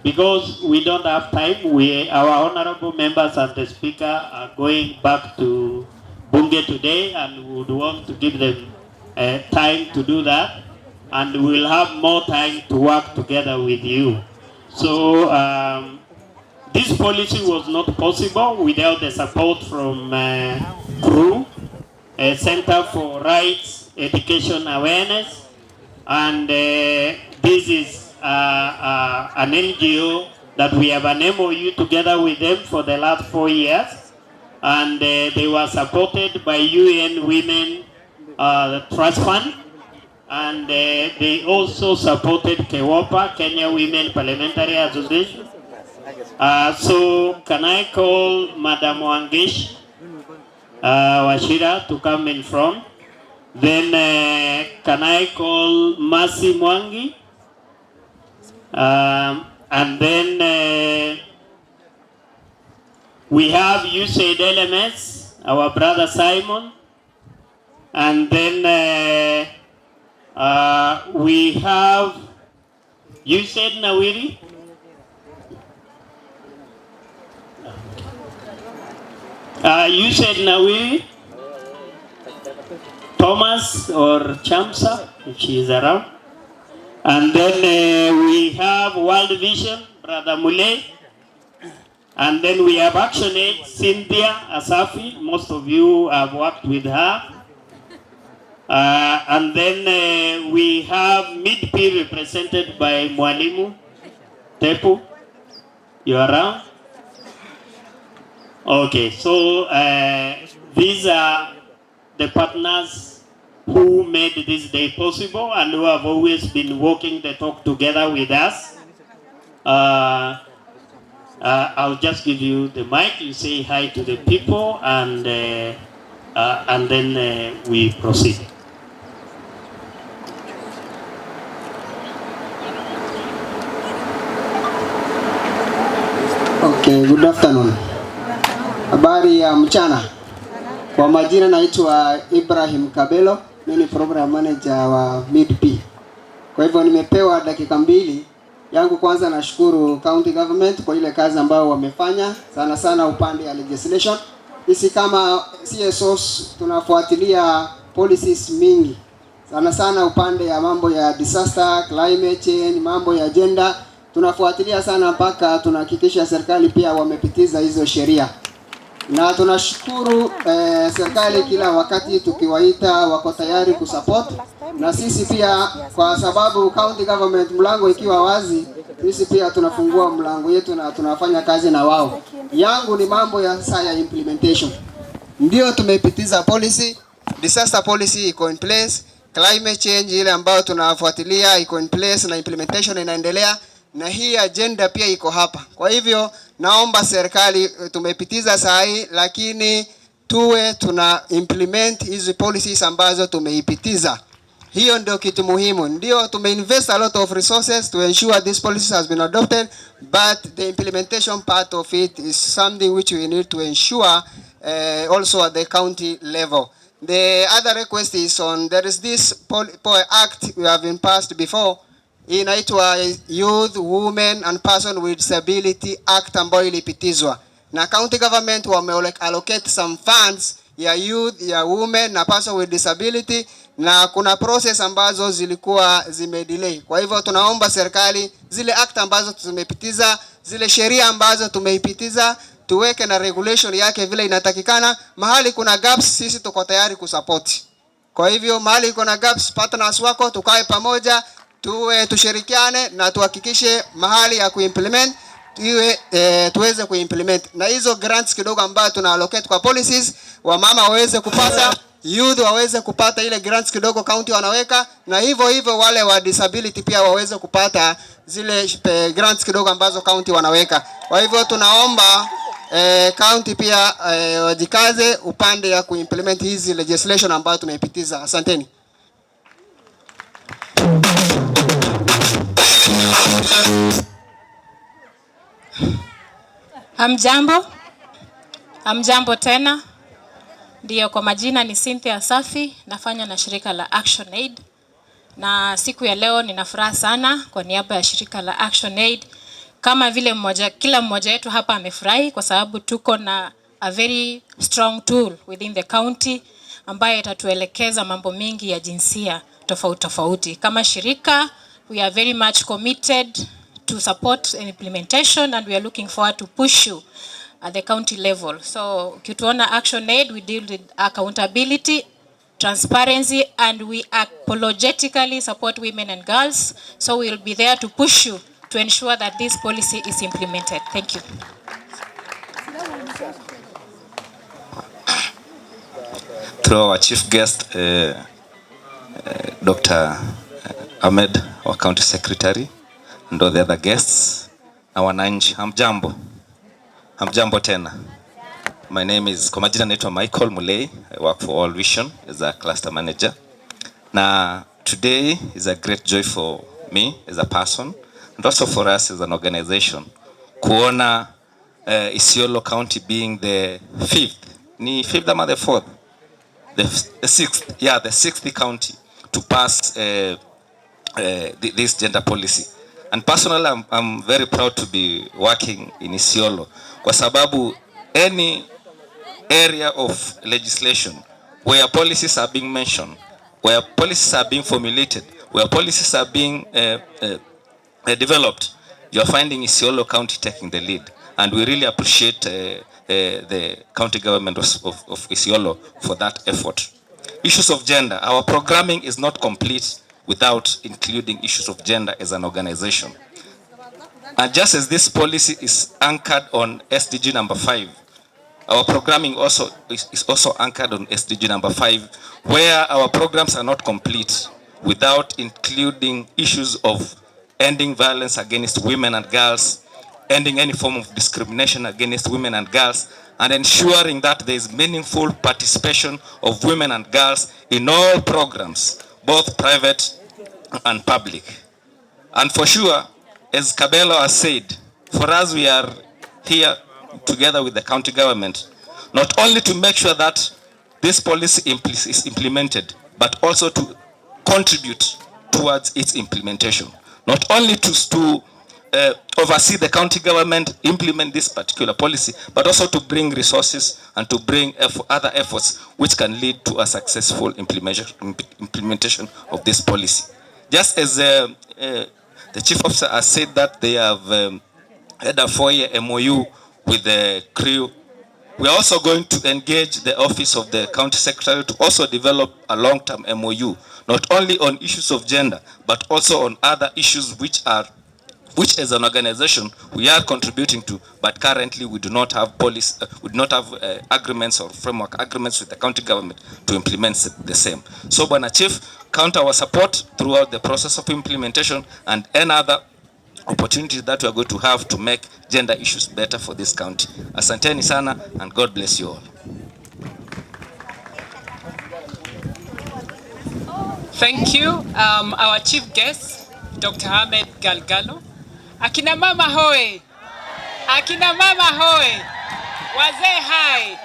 because we don't have time. Our honorable members and the speaker are going back to Bunge today, and we would want to give them time to do that, and we'll have more time to work together with you. So this policy was not possible without the support from CRU, Center for Rights, Education Awareness, and this is an NGO that we have an MOU together with them for the last 4 years, and they were supported by UN Women Trust Fund, and they also supported KEWOPA, Kenya Women Parliamentary Association. So can I call Madam Wangesh Washira to come in front? Then can I call Masi Mwangi? And then we have USAID LMS, our brother Simon. And then we have USAID Nawiri. USAID Nawiri. Thomas or Chamsa, if she is around. And then we have World Vision, Brother Mule. And then we have ActionAid, Cynthia Asafi. Most of you have worked with her. And then we have Mid-P represented by Mwalimu Tepu. You are around? Okay, so these are the partners who made this day possible and who have always been walking the talk together with us. I'll just give you the mic. You say hi to the people, and then we proceed. Okay, good afternoon. Habari ya mchana. Kwa majina naitwa Ibrahim Kabelo, mimi ni program manager wa Mid-P. Kwa hivyo nimepewa dakika 2 yangu. Kwanza nashukuru county government kwa ile kazi ambayo wamefanya, sana sana upande ya legislation. Sisi kama CSOs tunafuatilia policies mingi, sana sana upande ya mambo ya disaster, climate change, mambo ya gender. Tunafuatilia sana mpaka tunahakikisha serikali pia wamepitiza hizo sheria. Na tunashukuru serikali kila wakati tukiwaita wako tayari kusupport, na sisi pia kwa sababu county government mlango ikiwa wazi, sisi pia tunafungua mlango yetu na tunafanya kazi na wao. Yangu ni mambo ya saya implementation. Ndio tumepitiza policy, disaster policy iko in place, climate change ile ambayo tunafuatilia iko in place na implementation inaendelea, na hii agenda pia iko hapa. Kwa hivyo naomba serikali, tumepitiza saa hii, lakini tuwe tuna implement hizi policies ambazo tumeipitiza. Hiyo ndio kitu muhimu. Ndio tumeinvest a lot of resources to ensure this policy has been adopted, but the implementation part of it is something which we need to ensure also at the county level. The other request is on, there is this act we have been passed before, inaitwa Youth, Women and Person with Disability Act ambayo ilipitizwa. Na county government wame allocate some funds ya youth, ya women na person with disability, na kuna process ambazo zilikuwa zimedelay. Kwa hivyo tunaomba serikali zile act ambazo tumepitiza, zile sheria ambazo tumeipitiza, tuweke na regulation yake vile inatakikana. Mahali kuna gaps sisi tuko tayari kusupport. Kwa hivyo mahali kuna gaps, partners wako tukae pamoja, tushirikiane na tuhakikishe mahali ya kuimplement tuweze kuimplement. Na hizo grants kidogo ambazo tuna allocate kwa policies, wamama waweze kupata, youth waweze kupata ile grants kidogo county wanaweka, na hivyo wale wa disability pia waweze kupata zile grants kidogo ambazo county wanaweka. Kwa hivyo tunaomba county pia wajikaze upande ya kuimplement hizi legislation ambayo tumeipitiza. Asanteni. Hamjambo tena. Ndio, kwa majina ni Cynthia Safi, nafanya na shirika la Action Aid. Na siku ya leo nina furaha sana kwa niaba ya shirika la Action Aid. Kama vile kila mmoja wetu hapa amefurahi kwa sababu tuko na a very strong tool within the county ambayo itatuelekeza mambo mengi ya jinsia tofauti tofauti. Kama shirika, we are very much committed to support implementation, and we are looking forward to push you at the county level. So ukituona Action Aid, we deal with accountability, transparency, and we apologetically support women and girls. So we will be there to push you to ensure that this policy is implemented. Thank you. Through our chief guest, Dr. Ahmed, our county secretary, and all the other guests, na wananchi, hamjambo. Hamjambo tena. My name is, kwa majina naitwa Michael Mulei. I work for All Vision as a cluster manager. Na today is a great joy for me as a person, and also for us as an organization, kuona Isiolo County being the fifth ama the fourth? The sixth, yeah, the sixth county to pass this gender policy. And personally, I'm very proud to be working in Isiolo, kwa sababu any area of legislation where policies are being mentioned, where policies are being formulated, where policies are being developed, you are finding Isiolo County taking the lead. And we really appreciate the county government of Isiolo for that effort. Issues of gender. Our programming is not complete without including issues of gender as an organization. And just as this policy is anchored on SDG number 5, our programming is also anchored on SDG number 5, where our programs are not complete without including issues of ending violence against women and girls, ending any form of discrimination against women and girls, and ensuring that there is meaningful participation of women and girls in all programs, both private and public. And for sure, as Cabello has said, for us, we are here together with the county government, not only to make sure that this policy is implemented, but also to contribute towards its implementation. Not only to oversee the county government implement this particular policy, but also to bring resources and to bring other efforts which can lead to a successful implementation of this policy. Just as the chief officer has said that they have had a 4-year MOU with the crew, we are also going to engage the office of the county secretary to also develop a long-term MOU, not only on issues of gender, but also on other issues which are which as an organization we are contributing to, but currently we do not have agreements or framework agreements with the county government to implement the same. So Bwana Chief, count our support throughout the process of implementation and any other opportunities that we are going to have to make gender issues better for this county. Asanteni sana and God bless you all. Thank you. Our chief guest, Dr. Ahmed Galgalo. Akina mama hoe. Akina mama hoe. Wazee hai.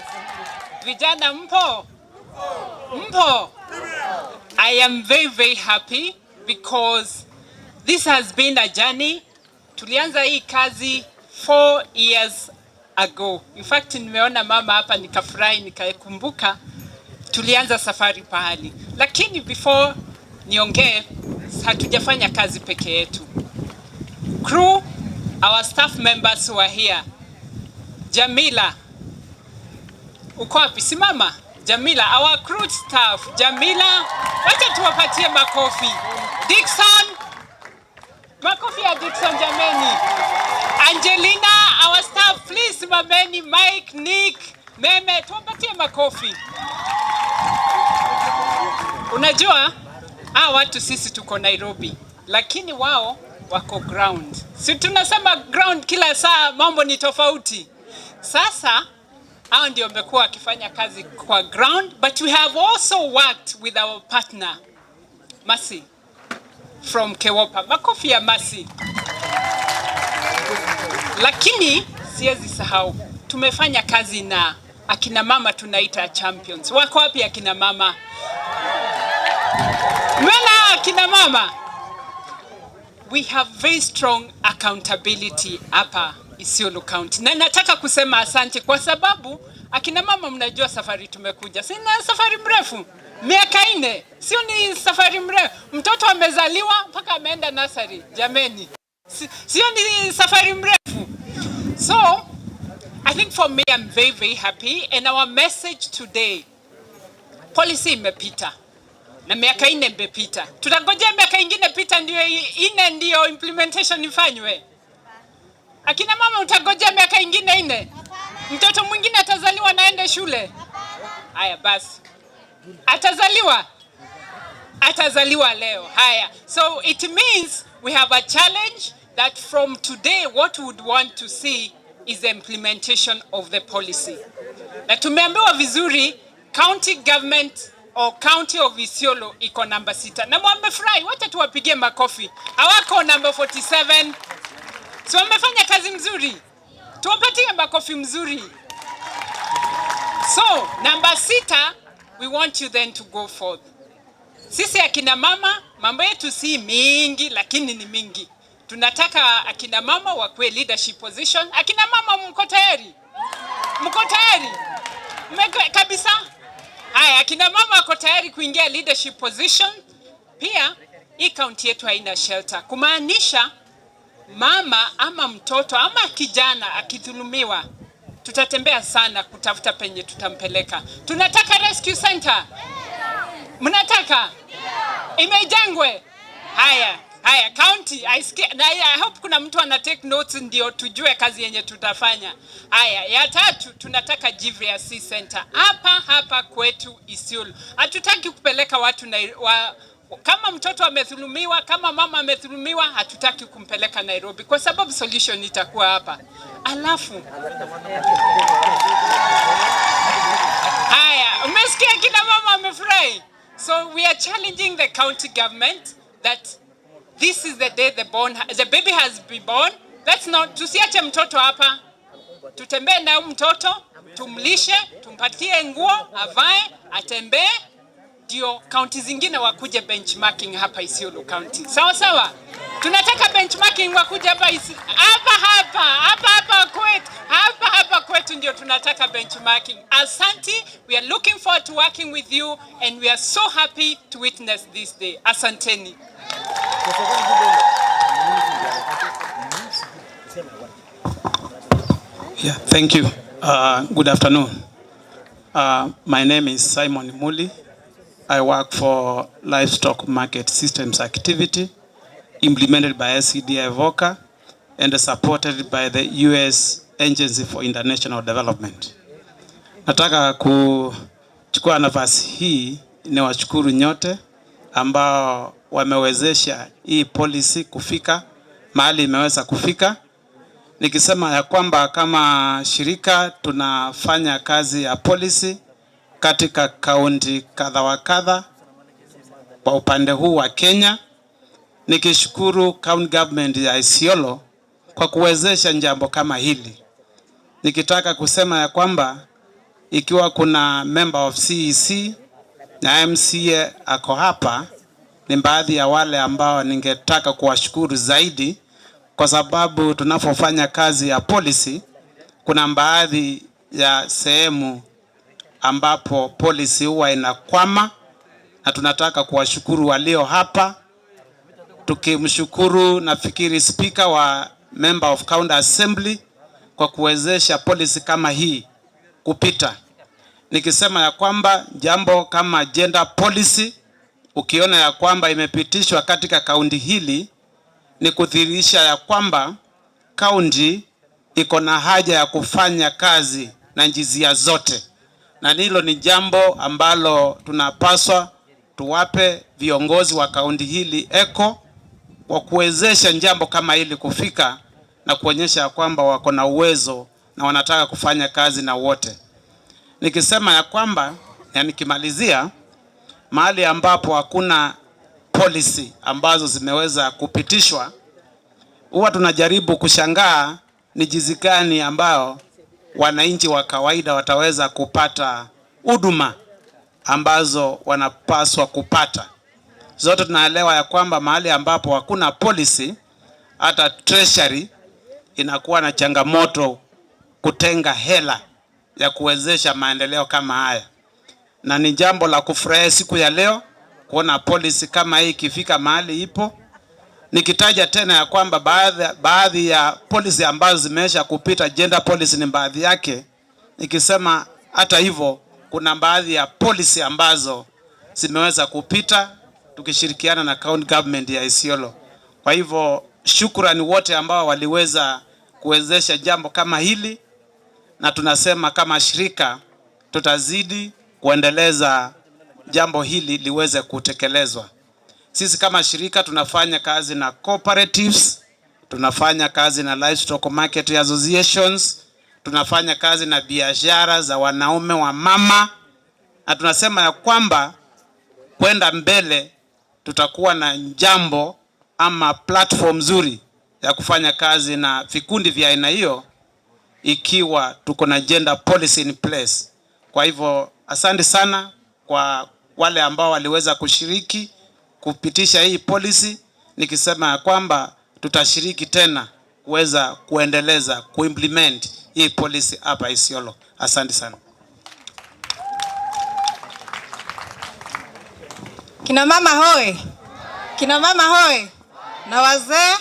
Vijana mpo. Mpo. I am very, very happy because this has been a journey. Tulianza hii kazi 4 years ago. In fact, nimeona mama hapa nikafurahi nikakumbuka tulianza safari pahali. Lakini before niongee, hatujafanya kazi peke yetu. Crew, our staff members who are here. Jamila, uko wapi? Simama. Jamila, our crew staff. Jamila, wacha tuwapatie makofi. Dixon, makofi ya Dixon jameni. Angelina, our staff, please simameni. Mike, Nick, Meme, tuwapatie makofi. Unajua, watu sisi tuko Nairobi, lakini wao wako ground. Si tunasema ground kila saa mambo ni tofauti. Sasa, hao ndio wamekuwa wakifanya kazi kwa ground, but we have also worked with our partner, Mercy, from Kewopa. Makofi ya Mercy. Lakini, siwezi sahau, tumefanya kazi na akina mama tunaita champions. Wako wapi akina mama? Mwana akina mama. We have very strong accountability hapa Isiolo County. Na nataka kusema asante kwa sababu akina mama mnajua safari tumekuja. Sina safari mrefu. Miaka 4. Sio ni safari mrefu. Mtoto amezaliwa mpaka ameenda nursery. Jameni. Sio ni safari mrefu. So, I think for me I'm very, very happy, and our message today, policy imepita. Na miaka 4 imepita. Tutangojea miaka ingine pita ndio 4 ndio implementation ifanywe. Akina mama utangojea miaka ingine 4? Mtoto mwingine atazaliwa naende shule? Haya basi. Atazaliwa leo. Haya. So it means we have a challenge that from today what we would want to see is the implementation of the policy. Na tumeambiwa vizuri county government or county of Isiolo iko number 6. Na mwamefurahi, wacha tuwapigie makofi. Hawako number 47. So wamefanya kazi mzuri. Tuwapatie makofi mzuri. So, number 6, we want you then to go forth. Sisi akina mama, mambo yetu si mingi lakini ni mingi. Tunataka akina mama wakue leadership position. Akina mama mko tayari? Mko tayari? Kabisa? Haya, akina mama wako tayari kuingia leadership position. Pia, hii county yetu haina shelter. Kumaanisha mama ama mtoto ama kijana akidhulumiwa, tutatembea sana kutafuta penye tutampeleka. Tunataka rescue center. Mnataka? Imejengwe. Haya, county, I hope kuna mtu ana take notes ndio tujue kazi yenye tutafanya. Haya, ya 3 tunataka GVRC center. Hapa kwetu Isiolo. Hatutaki kupeleka watu kama mtoto amedhulumiwa, kama mama amedhulumiwa, hatutaki kumpeleka Nairobi kwa sababu solution itakuwa hapa. Alafu. Haya, umesikia kina mama amefurahi. So we are challenging the county government that this is the day the baby has been born. Let's not tusiache mtoto hapa. Tutembee na mtoto, tumlishe, tumpatie nguo, avae, atembee, ndio county zingine wakuje benchmarking hapa Isiolo County. Sawa? Tunataka benchmarking wakuje hapa hapa kwetu ndio tunataka benchmarking. Asante, we are looking forward to working with you and we are so happy to witness this day. Asanteni. Yeah, thank you. Good afternoon. My name is Simon Muli. I work for Livestock Market Systems Activity implemented by SCDI Voca and supported by the US Agency for International Development. Nataka kuchukua nafasi hii ni washukuru nyote ambao wamewezesha hii policy kufika mahali imeweza kufika. Nikisema ya kwamba kama shirika tunafanya kazi ya policy katika kaunti kadha wa kadha kwa upande huu wa Kenya. Nikishukuru county government ya Isiolo kwa kuwezesha jambo kama hili. Nikitaka kusema ya kwamba ikiwa kuna member of CEC na MCA ako hapa, ni baadhi ya wale ambao ningetaka kuwashukuru zaidi, kwa sababu tunapofanya kazi ya policy kuna baadhi ya sehemu ambapo policy huwa inakwama, na tunataka kuwashukuru walio hapa, tukimshukuru nafikiri speaker wa member of county assembly kwa kuwezesha policy kama hii kupita. Nikisema ya kwamba jambo kama gender policy ukiona ya kwamba imepitishwa katika kaunti hili, ni kudhihirisha ya kwamba kaunti iko na haja ya kufanya kazi na njia zote, na hilo ni jambo ambalo tunapaswa tuwape viongozi wa kaunti hili eko kwa kuwezesha jambo kama hili kufika na kuonyesha kwamba wako na uwezo na wanataka kufanya kazi na wote. Nikisema ya kwamba, nikimalizia, mahali ambapo hakuna policy ambazo zimeweza kupitishwa, huwa tunajaribu kushangaa ni jinsi gani ambao wananchi wa kawaida wataweza kupata huduma ambazo wanapaswa kupata. Zote tunaelewa ya kwamba mahali ambapo hakuna policy, hata treasury inakuwa na changamoto kutenga hela ya kuwezesha maendeleo kama haya. Na ni jambo la kufurahia siku ya leo kuona policy kama hii ikifika mahali ipo. Nikitaja tena ya kwamba baadhi ya policy ambazo zimesha kupita, gender policy ni baadhi yake. Nikisema hata hivyo kuna baadhi ya policy ambazo zimeweza kupita tukishirikiana na county government ya Isiolo. Kwa hivyo shukrani wote ambao waliweza kuwezesha jambo kama hili, na tunasema kama shirika tutazidi kuendeleza jambo hili liweze kutekelezwa. Sisi kama shirika tunafanya kazi na cooperatives, tunafanya kazi na livestock market associations, tunafanya kazi na biashara za wanaume wa mama, na tunasema ya kwamba kwenda mbele tutakuwa na jambo ama platform nzuri ya kufanya kazi na vikundi vya aina hiyo ikiwa tuko na gender policy in place. Kwa hivyo asante sana kwa wale ambao waliweza kushiriki kupitisha hii policy, nikisema ya kwamba tutashiriki tena kuweza kuendeleza kuimplement hii policy hapa Isiolo. Asante sana. Kina mama hoe, kina mama hoe, na wazee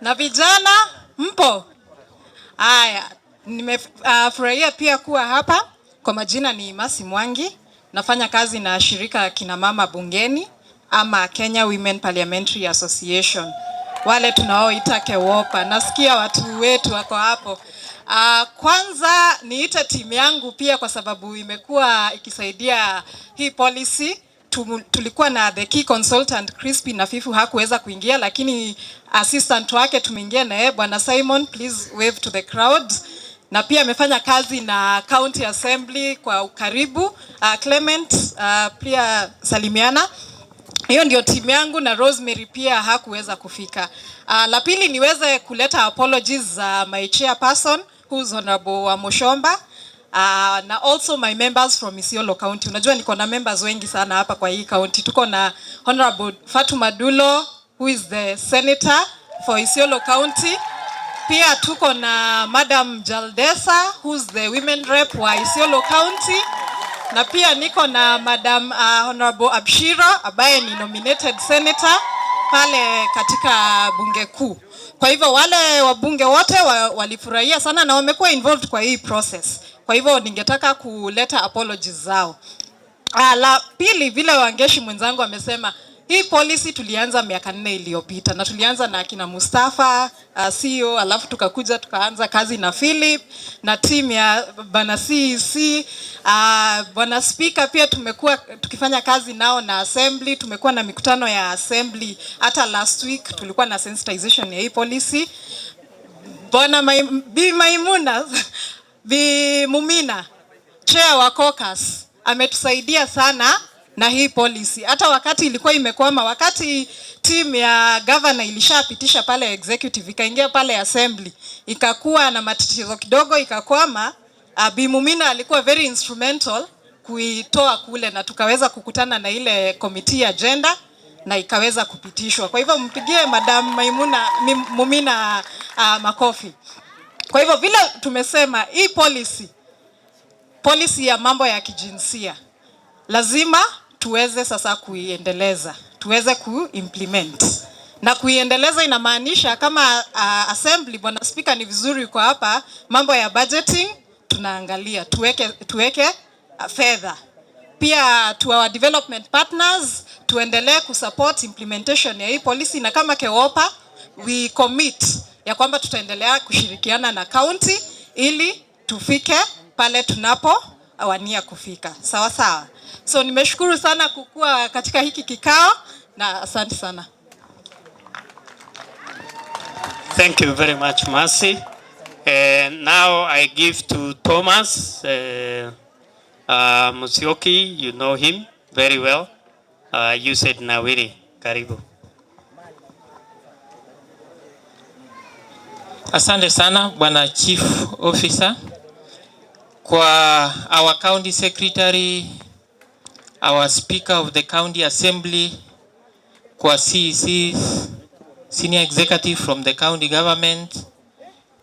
na vijana mpo. Haya, nimefurahia pia kuwa hapa. Kwa majina ni Masi Mwangi, nafanya kazi na shirika ya kina mama bungeni ama Kenya Women Parliamentary Association, wale tunaoita KEWOPA. Nasikia watu wetu wako hapo. Kwanza niite timu yangu pia kwa sababu imekuwa ikisaidia hii policy. Tulikuwa na the key consultant Crispy na Fifu hakuweza kuingia, lakini assistant wake tumeingia na yeye, Bwana Simon, please wave to the crowd. Na pia amefanya kazi na county assembly kwa ukaribu, Clement, pia salimiana. Hiyo ndio timu yangu, na Rosemary pia hakuweza kufika. La pili niweze kuleta apologies za my chairperson who's Honorable Moshomba, na also my members from Isiolo County. Unajua niko na members wengi sana hapa kwa hii county. Tuko na Honorable Fatuma Dulo who is the senator for Isiolo County. Pia tuko na Madam Jaldesa who's the women rep wa Isiolo County. Na pia niko na Madam Honorable Abshiro ambaye ni nominated senator pale katika bunge kuu. Kwa hivyo wale wabunge wote walifurahia sana na wamekuwa involved kwa hii process. Kwa hivyo ningetaka kuleta apologies zao. La pili, vile Wangeshi mwenzangu amesema, Hii policy tulianza miaka 4 iliyopita na tulianza na akina Mustafa CEO, alafu tukakuja tukaanza kazi na Philip na team ya bana CEC, bwana speaker pia tumekuwa tukifanya kazi nao na assembly, tumekuwa na mikutano ya assembly, hata last week tulikuwa na sensitization ya hii policy. Bwana Bi Mumina, chair wa caucus, ametusaidia sana na hii policy. Hata wakati ilikuwa imekwama, wakati team ya governor ilishapitisha pale executive, ikaingia pale assembly, ikakuwa na matatizo kidogo, ikakwama, Bi Mumina alikuwa very instrumental kuitoa kule na tukaweza kukutana na ile committee ya gender na ikaweza kupitishwa. Kwa hivyo mpigie Madam Mumina makofi. Kwa hivyo vile tumesema hii policy ya mambo ya kijinsia lazima tuweze sasa kuiendeleza, tuweze kuimplement. Na kuiendeleza inamaanisha kama assembly, bwana speaker, ni vizuri kwa hapa, mambo ya budgeting tunaangalia, tuweke fedha. Pia to our development partners tuendelee kusupport implementation ya hii policy, na kama KEWOPA we commit ya kwamba tutaendelea kushirikiana na county ili tufike pale tunapo awania kufika. Sawa sawa. So nimeshukuru sana kukua katika hiki kikao na asante sana. Thank you very much, Mercy. Now I give to Thomas Musyoki. You know him very well. You said Nawiri. Karibu. Asante sana Bwana Chief Officer, kwa our County Secretary, our Speaker of the County Assembly, kwa CEC, Senior Executive from the County Government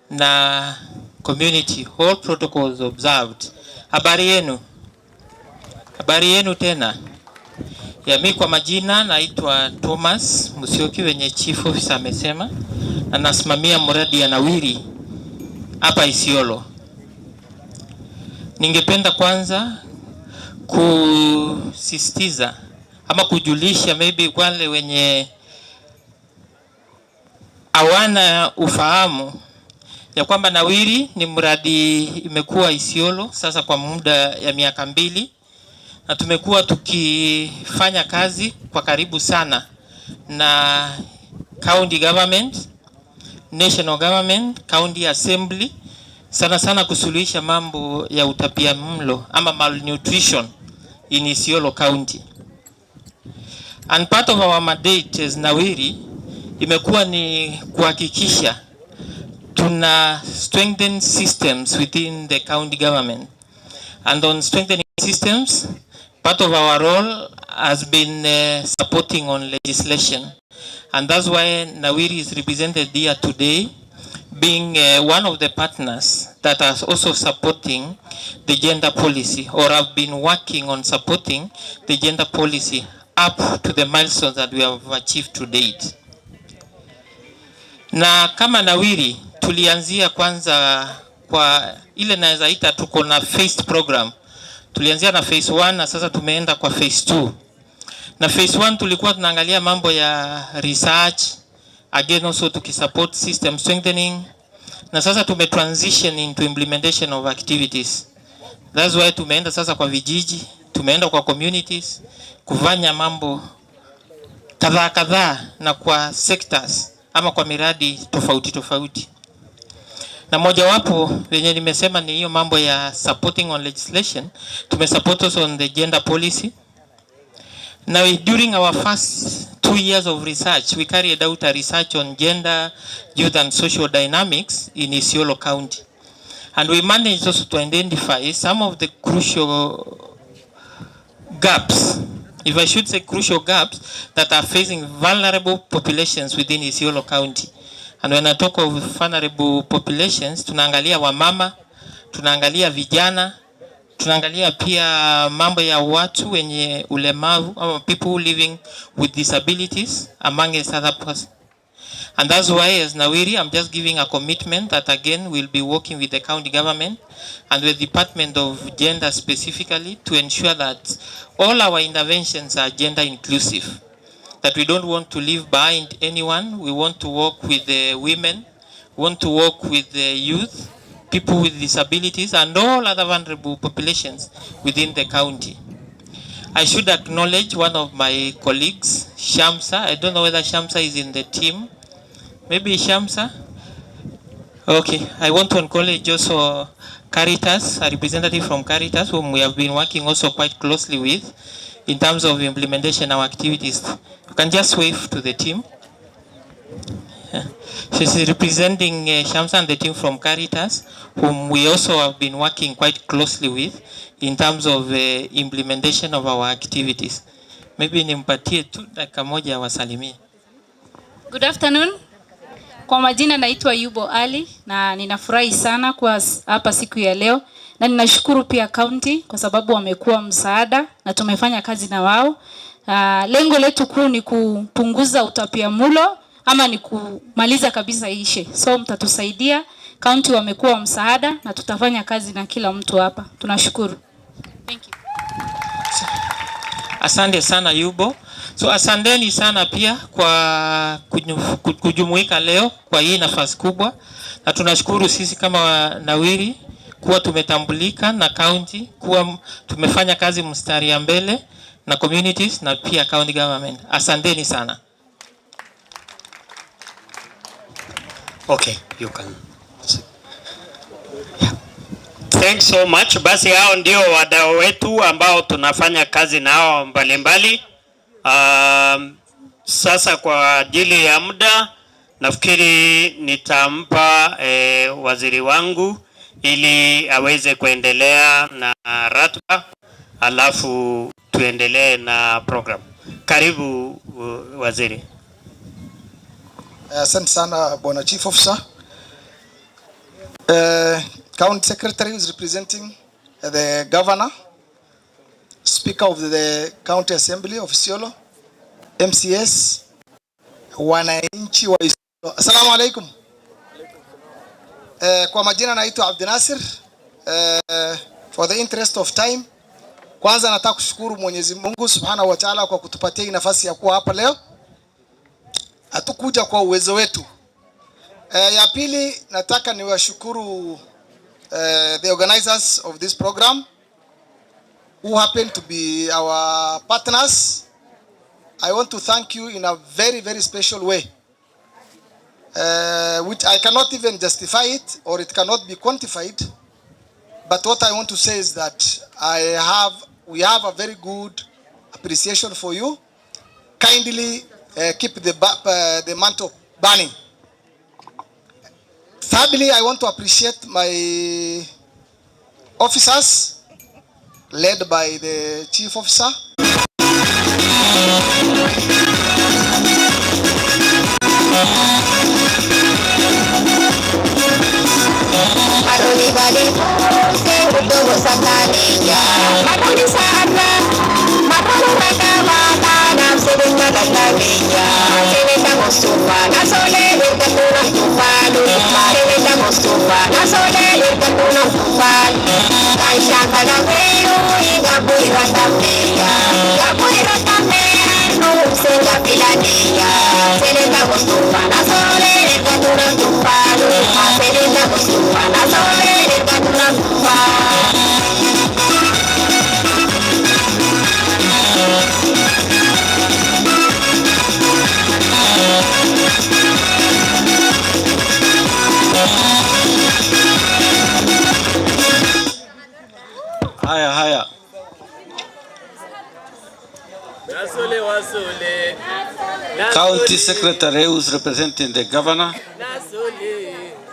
na community, all protocols observed. Habari yenu? Habari yenu tena? Ya mimi kwa majina naitwa Thomas Musyoki, wenye Chief Officer amesema, na nasimamia mradi ya Nawiri hapa Isiolo. Ningependa kwanza kusisitiza ama kujulisha maybe wale wenye hawana ufahamu ya kwamba Nawiri ni mradi imekuwa Isiolo sasa kwa muda ya miaka 2, na tumekuwa tukifanya kazi kwa karibu sana na county government, national government, county assembly, sana kusuluhisha mambo ya utapiamlo ama malnutrition in Isiolo County. And part of our mandate as Nawiri imekuwa ni kuhakikisha tuna strengthen systems within the county government. And on strengthening systems, part of our role has been supporting on legislation. And that's why Nawiri is represented here today, being one of the partners that are also supporting the gender policy, or have been working on supporting the gender policy up to the milestones that we have achieved to date. Na kama Nawiri tulianzia kwanza kwa ile naweza ita tuko na phased program. Tulianzia na phase 1 na sasa tumeenda kwa phase 2. Na phase 1 tulikuwa tunaangalia mambo ya research, again also tukisupport system strengthening, na sasa tumetransition into implementation of activities. That's why tumeenda sasa kwa vijiji, tumeenda kwa communities, kufanya mambo kadhaa na kwa sectors ama kwa miradi tofauti. Na moja wapo wenye nimesema ni hiyo mambo ya supporting on legislation. Tumesupport us on the gender policy. Now during our first 2 years of research, we carried out a research on gender, youth and social dynamics in Isiolo County. And we managed also to identify some of the crucial gaps, if I should say crucial gaps, that are facing vulnerable populations within Isiolo County. And when I talk of vulnerable populations, tunaangalia wamama, tunaangalia vijana, tunaangalia pia mambo ya watu wenye ulemavu, or people living with disabilities, among other persons. And that's why as Nawiri, I'm just giving a commitment that again we'll be working with the county government and with the Department of Gender specifically to ensure that all our interventions are gender inclusive. that we don't want to leave behind anyone. We want to work with the women, we want to work with the youth, people with disabilities, and all other vulnerable populations within the county. I should acknowledge one of my colleagues, Shamsa. I don't know whether Shamsa is in the team. Maybe Shamsa? Okay, I want to acknowledge also Caritas, a representative from Caritas, whom we have been working also quite closely with in terms of implementation of our activities. You can just wave to the team. Yeah. She's representing Shamsa and the team from Caritas, whom we also have been working quite closely with in terms of implementation of our activities. Maybe nimpatie tu dakika moja wasalimie. Good afternoon. Kwa majina naitwa Yubo Ali na ninafurahi sana kwa hapa siku ya leo, na ninashukuru pia county kwa sababu wamekuwa msaada na tumefanya kazi na wao. Lengo letu kuu ni kupunguza utapiamlo ama ni kumaliza kabisa ishe. So mtatusaidia, county wamekuwa msaada na tutafanya kazi na kila mtu hapa. Tunashukuru. Thank you. Asante sana Yubo. So asanteni sana pia kwa kujumuika leo kwa hii nafasi kubwa, na tunashukuru sisi kama Nawiri kuwa tumetambulika na county, kuwa tumefanya kazi mstari ya mbele na communities na pia county government. Asanteni sana. Okay, you can. Yeah. Thanks so much. Basi hao ndio wadau wetu ambao tunafanya kazi nao mbalimbali. Sasa kwa ajili ya muda nafikiri nitampa waziri wangu ili aweze kuendelea na ratiba, alafu tuendelee na program. Karibu waziri. Asante sana Bwana Chief Officer. County Secretary is representing the Governor, Speaker of the County Assembly of Isiolo, MCS, wananchi wa Isiolo. Assalamu alaikum. Kwa majina naitwa Abdinasir. For the interest of time, kwanza nataka kushukuru Mwenyezi Mungu Subhanahu wa Ta'ala kwa kutupatia nafasi ya kuwa hapa leo. Hatukuja kwa uwezo wetu. Ya pili nataka niwashukuru the organizers of this program who happen to be our partners. I want to thank you in a very, very special way, which I cannot even justify it or it cannot be quantified. But what I want to say is that we have a very good appreciation for you. Kindly keep the mantle burning. Thirdly, I want to appreciate my officers, led by the Chief Officer. Haya. County Secretary who is representing the governor.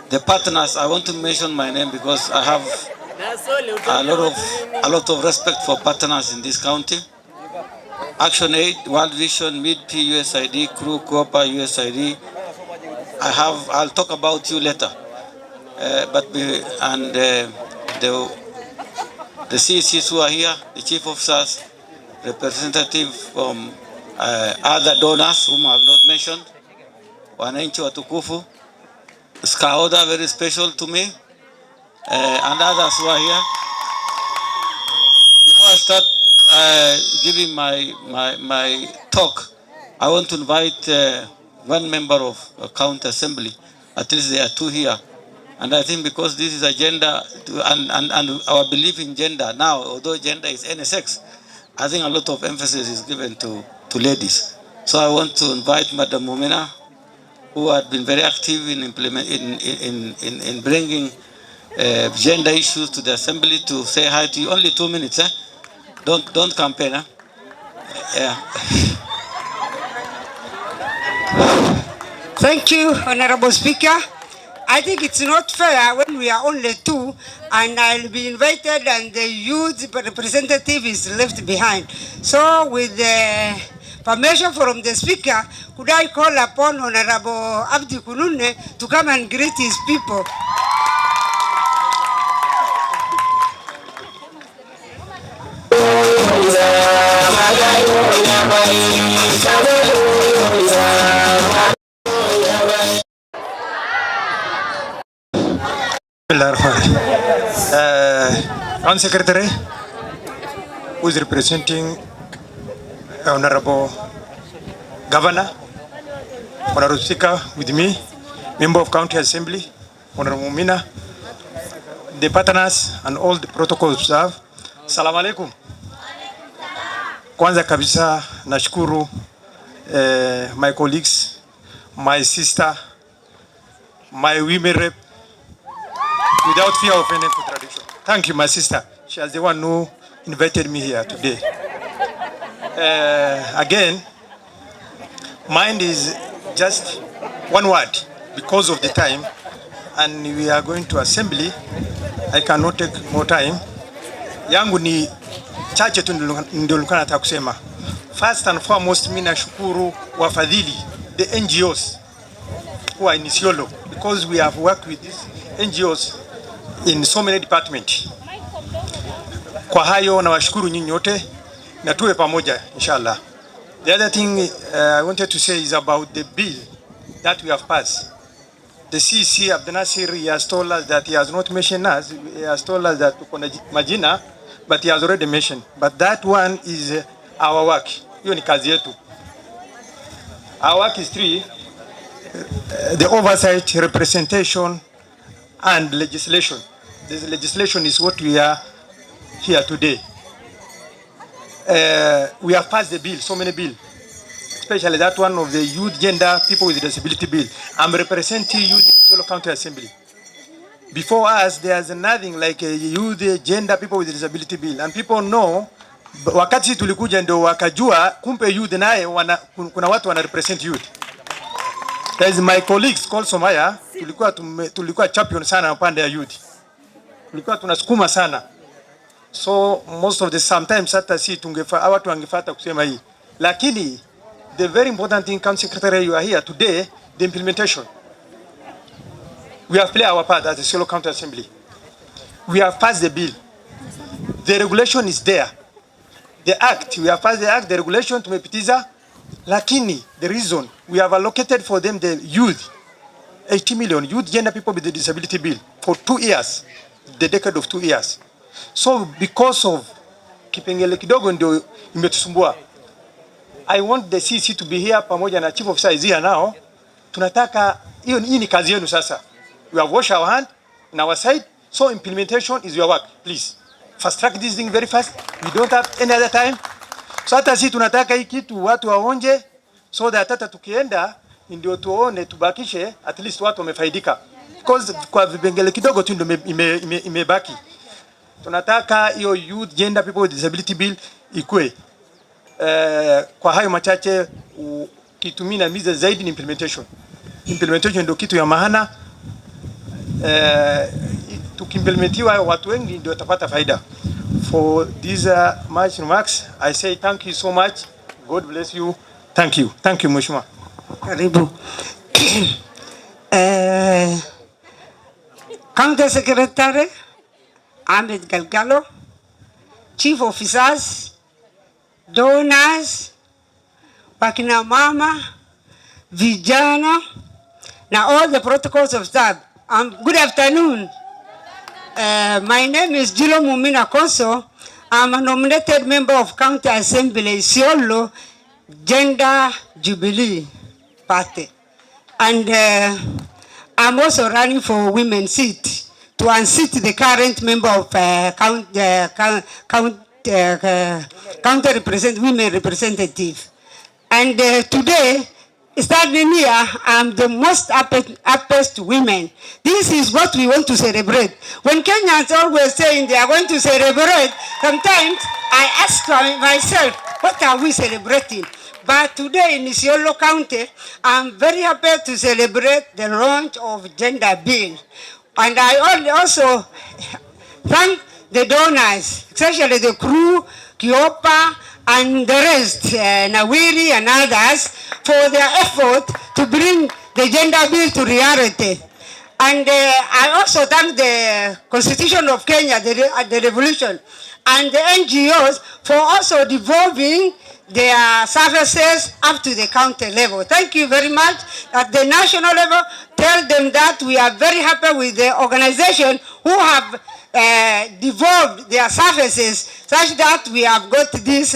The partners, I want to mention my name because I have a lot of respect for partners in this county. Action Aid, World Vision, Mid-P, USID, Crew, Cooper, USID. I'll talk about you later. The CECs who are here, the chief officers, representative from other donors whom I have not mentioned, wananchi watukufu, Skaoda, very special to me, and others who are here. Before I start giving my talk, I want to invite one member of county assembly. At least there are two here. And I think because this is a gender, and our belief in gender now, although gender is any sex, I think a lot of emphasis is given to ladies. So I want to invite Madam Mumina, who had been very active in in bringing gender issues to the assembly, to say hi to you. Only 2 minutes, eh? Don't campaign, eh? Yeah. Thank you, Honorable Speaker. I think it's not fair when we are only two and I'll be invited and the youth representative is left behind. So with the permission from the Speaker, could I call upon Honorable Abdi Kunune to come and greet his people? County Secretary, who is representing Honorable Governor, Honorable Speaker with me, Member of County Assembly, Honorable Mumina, the partners and all the protocol staff. Salaam alaikum. Kwanza kabisa nashukuru my colleagues, my sister, my women rep, without fear of any contradiction. Thank you, my sister. She is the one who invited me here today. Again, mine is just one word because of the time, and we are going to assembly. I cannot take more time. Yangu ni chache tu ndio nilikuwa nataka kusema. First and foremost, mimi nashukuru wafadhili, the NGOs who are in Isiolo, because we have worked with these NGOs in so many departments. Kwa hayo na washukuru nyinyi wote na tuwe pamoja inshallah. The other thing I wanted to say is about the bill that we have passed. The CC Abdel Nasir, he has told us that he has not mentioned us. He has told us that kuna majina, but he has already mentioned. But that one is our work. Hiyo ni kazi yetu. Our work is three: the oversight, representation, and legislation. This legislation is what we are here today. We have passed the bill, so many bills, especially that one of the youth, gender, people with disability bill. I'm representing youth in Isiolo County Assembly. Before us, there's nothing like a youth, gender, people with disability bill, and people know. Wakati tulikuja ndio wakajua kumbe youth naye kuna watu wana represent youth. As my colleagues called Somaya, tulikuwa champion sana upande ya youth. Tulikuwa tunasukuma sana. So most of the sometimes hata si watu wangefuata kusema hii. Lakini the very important thing, County Secretary, you are here today, the implementation. We have played our part as the Isiolo County Assembly. We have passed the bill. The regulation is there. The act, we have passed the act, the regulation tumepitiza. Lakini the reason we have allocated for them the youth, 80 million youth, gender, people with the disability bill for 2 years, the decade of 2 years. So because of kipengele kidogo ndio imetusumbua. I want the CC to be here pamoja na chief officer is here now. Tunataka hii ni kazi yenu sasa. We have washed our hand on our side, so implementation is your work. Please fast track this thing very fast. We don't have any other time. So hata sisi tunataka hii kitu watu waonje, so that hata tukienda ndio tuone tubakishe at least watu wamefaidika. Because kwa vipengele kidogo tu ndio imebaki. Tunataka hiyo youth, gender, people with disability bill ikue. Kwa hayo machache kitumina miza zaidi ni implementation. Implementation ndio kitu ya maana. Tukimplementiwa watu wengi ndio watapata faida. For these much remarks, I say thank you so much. God bless you. Thank you. Thank you, Mheshimiwa. Karibu. County Secretary Ahmed Galgalo, Chief Officers, donors, wakina mama, vijana, na all the protocols of staff. Good afternoon. My name is Jilo Mumina Koso. I'm a nominated member of County Assembly Isiolo Gender Jubilee Party. And I'm also running for women's seat to unseat the current member of women representative. And today, standing here, I'm the most happiest women. This is what we want to celebrate. When Kenyans always saying they are going to celebrate, sometimes I ask myself, what are we celebrating? But today in Isiolo County, I'm very happy to celebrate the launch of gender bill. And I also thank the donors, especially the crew, Kiopa, and the rest, Nawiri and others, for their effort to bring the gender bill to reality. And I also thank the Constitution of Kenya, the revolution, and the NGOs for also devolving their services up to the county level. Thank you very much. At the national level, tell them that we are very happy with the organization who have devolved their services such that we have got these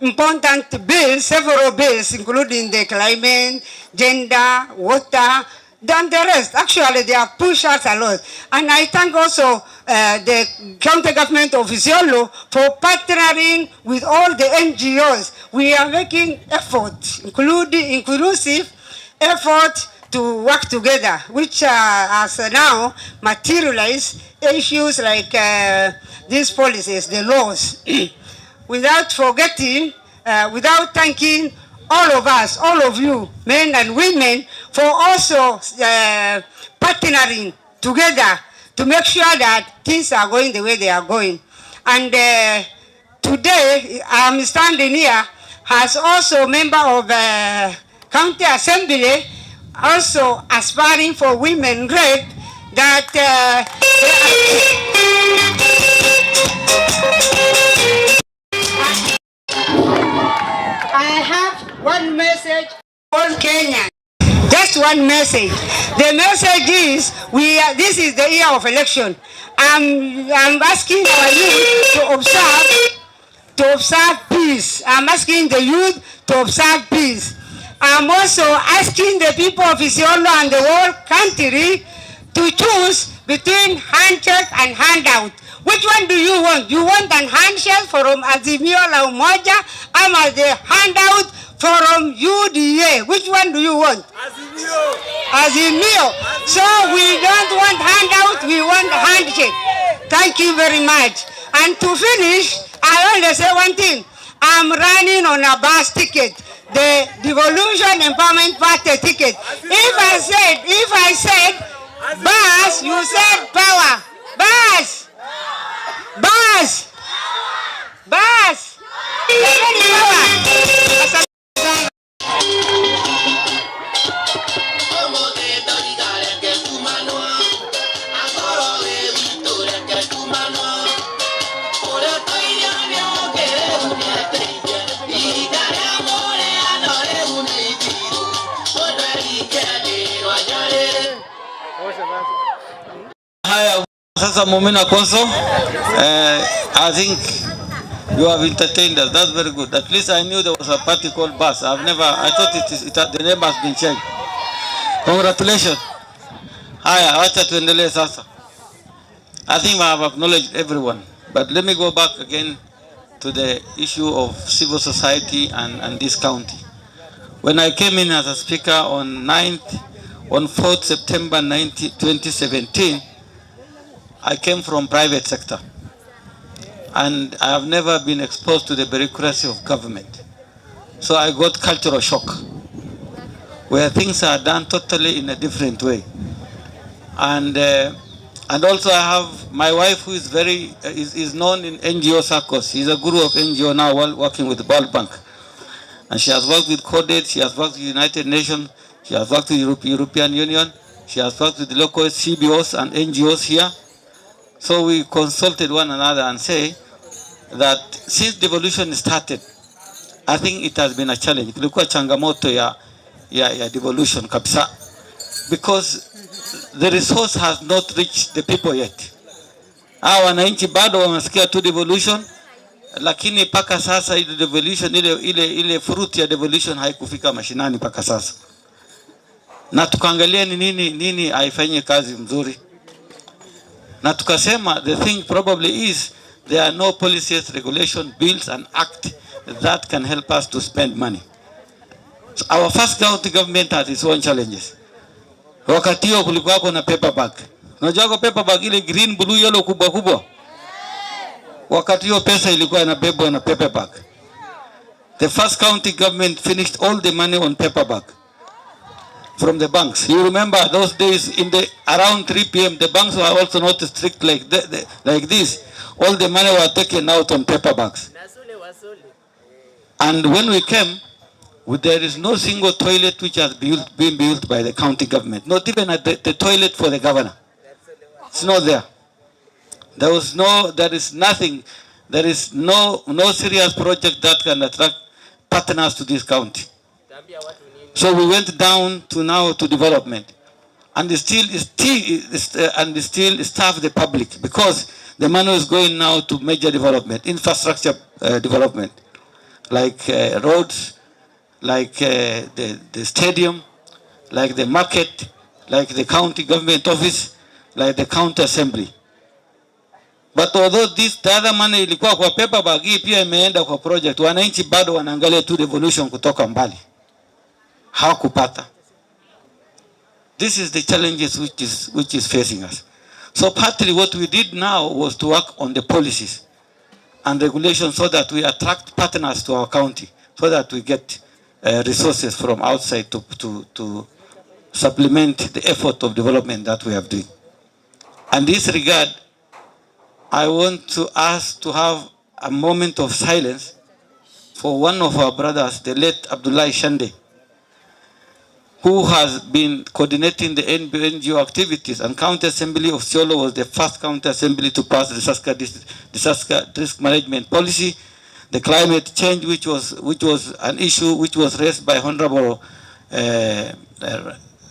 important bills, several bills, including the climate, gender, water, than the rest. Actually, they have pushed us a lot. And I thank also the county government of Isiolo for partnering with all the NGOs. We are making effort, inclusive effort to work together, which has now materialized issues like these policies, the laws. Without forgetting, without thanking all of us, all of you, men and women, for also partnering together to make sure that things are going the way they are going. And today, I'm standing here as also member of County Assembly, also aspiring for women grade, that I have one message for all Kenyans. Just one message. The message is, this is the year of election. I'm asking our youth to observe peace. I'm asking the youth to observe peace. I'm also asking the people of Isiolo and the whole country to choose between handshake and handout. Which one do you want? You want an handshake from Azimio la Umoja or the handout from UDA? Which one do you want? Azimio. Azimio. So we don't want handout, we want handshake. Thank you very much. And to finish, I only say one thing. I'm running on a bus ticket, the Devolution Empowerment Party ticket. If I said bus, you said power. Bus. Bus. Bus. Power. Haya, sasa Mumina Konso, I think you have entertained us. That's very good. At least I knew there was a party called BUS. I thought the name has been changed. Congratulations. Haya, wacha tuendelee sasa. I think I have acknowledged everyone, but let me go back again to the issue of civil society and this county. When I came in as a speaker on 4th September 2017, I came from private sector, and I have never been exposed to the bureaucracy of government. So I got cultural shock, where things are done totally in a different way. And also I have my wife, who is is known in NGO circles. She's a guru of NGO now, while working with the World Bank. And she has worked with CODED, she has worked with the United Nations, she has worked with the European Union, she has worked with the local CBOs and NGOs here. So we consulted one another and say that since devolution started, I think it has been a challenge. Kulikuwa changamoto ya devolution kabisa, because the resource has not reached the people yet. Hawa wananchi bado wamesikia tu devolution, lakini paka sasa ile devolution ile fruit ya devolution haikufika mashinani paka sasa. Na tukaangalia ni nini haifanye kazi mzuri. Na tukasema the thing probably is there are no policies, regulation, bills and act that can help us to spend money. So our first county government had its own challenges. Wakati huo kulikuwa na paper bag. Unajua paper bag ile green, blue, yellow kubwa kubwa. Wakati huo pesa ilikuwa inabebwa na paper bag. The first county government finished all the money on paper bag from the banks. You remember those days around 3 p.m. the banks were also not strict like this. All the money were taken out on paper bags. And when we came, there is no single toilet which has been built by the county government. Not even the toilet for the governor. It's not there. There is nothing. There is no serious project that can attract partners to this county. So we went down to development, and still starve the public, because the money is going now to major development, infrastructure development, like roads, like the stadium, like the market, like the county government office, like the county assembly. But although the other money ilikuwa kwa paper bag, hii pia imeenda kwa project. Wananchi bado wanaangalia tu devolution kutoka mbali. Hawakupata. This is the challenges which is facing us. So partly what we did now was to work on the policies and regulations so that we attract partners to our county, so that we get resources from outside to supplement the effort of development that we have doing. And in this regard, I want to ask to have a moment of silence for one of our brothers, the late Abdullah Shande, who has been coordinating the NGO activities, and County Assembly of Isiolo was the first county assembly to pass the disaster risk management policy, the climate change, which was an issue which was raised by Honorable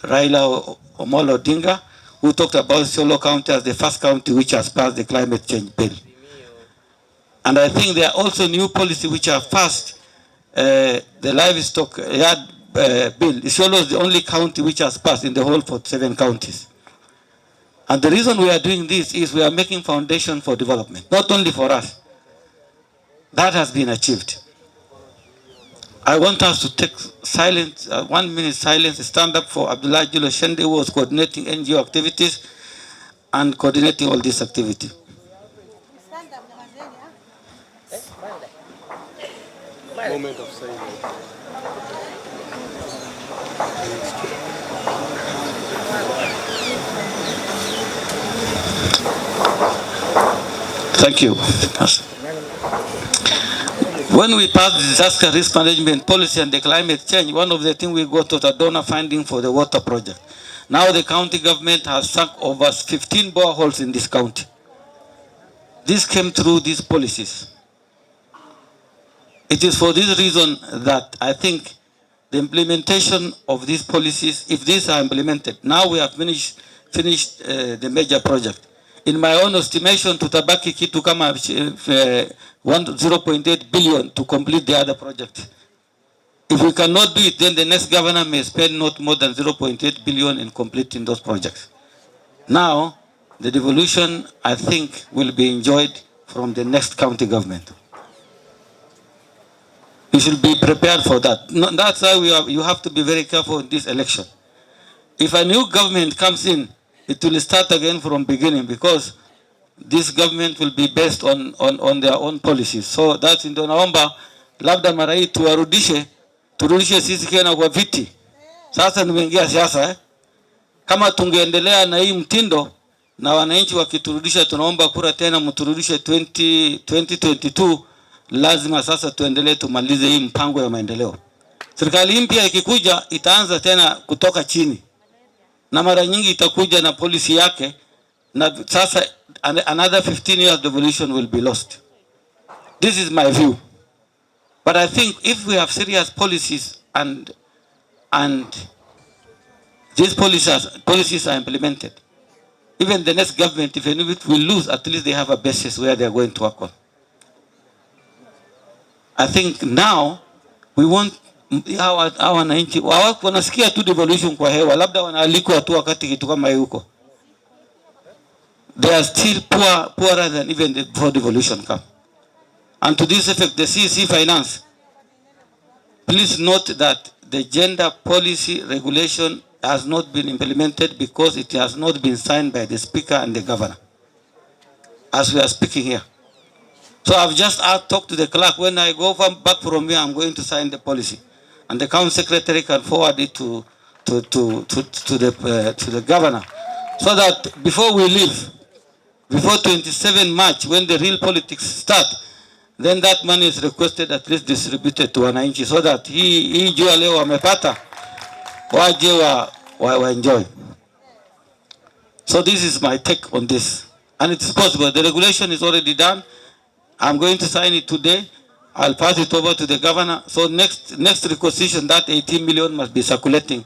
Raila Omolo Odinga, who talked about Isiolo County as the first county which has passed the climate change bill. And I think there are also new policies which are passed. The livestock yard bill. Isiolo is the only county which has passed in the whole 47 counties. And the reason we are doing this is we are making foundation for development, not only for us. That has been achieved. I want us to take silence, 1 minute silence, stand up for Abdullah Julo Shende, who was coordinating NGO activities and coordinating all this activity. Moment of silence. Thank you. When we passed the disaster risk management policy and the climate change, one of the things we got was a donor funding for the water project. Now the county government has sunk over 15 boreholes in this county. This came through these policies. It is for this reason that I think the implementation of these policies, if these are implemented, now we have finished the major project. In my own estimation, tutabaki kitu kama 0.8 billion to complete the other project. If we cannot do it, then the next governor may spend not more than 0.8 billion in completing those projects. Now, the devolution, I think, will be enjoyed from the next county government. You should be prepared for that. No, that's why you have to be very careful in this election. If a new government comes in, it will start again from beginning, because this government will be based on their own policies. So that's in naomba labda mara hii turudishe sisi kena kwa viti. Sasa nimeingia siasa Kama tungeendelea na hii mtindo na wananchi wakiturudisha, tunaomba kura tena mturudishe 2022, lazima sasa tuendelee tumalize hii mpango ya maendeleo. Serikali mpya ikikuja itaanza tena kutoka chini, na mara nyingi itakuja na policy yake, na sasa another 15 years devolution will be lost. This is my view. But I think if we have serious policies and these policies are implemented, even the next government, if any of it will lose, at least they have a basis where they are going to work on. I think now we want hawa wananchi wanasikia tu devolution kwa hewa, labda wanaalikwa tu wakati kitu kama yuko. They are still poorer than even before devolution come. And to this effect, the CEC finance, please note that the gender policy regulation has not been implemented because it has not been signed by the Speaker and the Governor, as we are speaking here. So I've just talked to the clerk. When I go back from here, I'm going to sign the policy, and the County Secretary can forward it to the Governor, so that before we leave, before 27 March, when the real politics start, then that money is requested at least distributed to wananchi, so that hii jua leo wamepata waje wa enjoy. So this is my take on this, and it is possible. The regulation is already done. I'm going to sign it today. I'll pass it over to the Governor. So next requisition, that 18 million must be circulating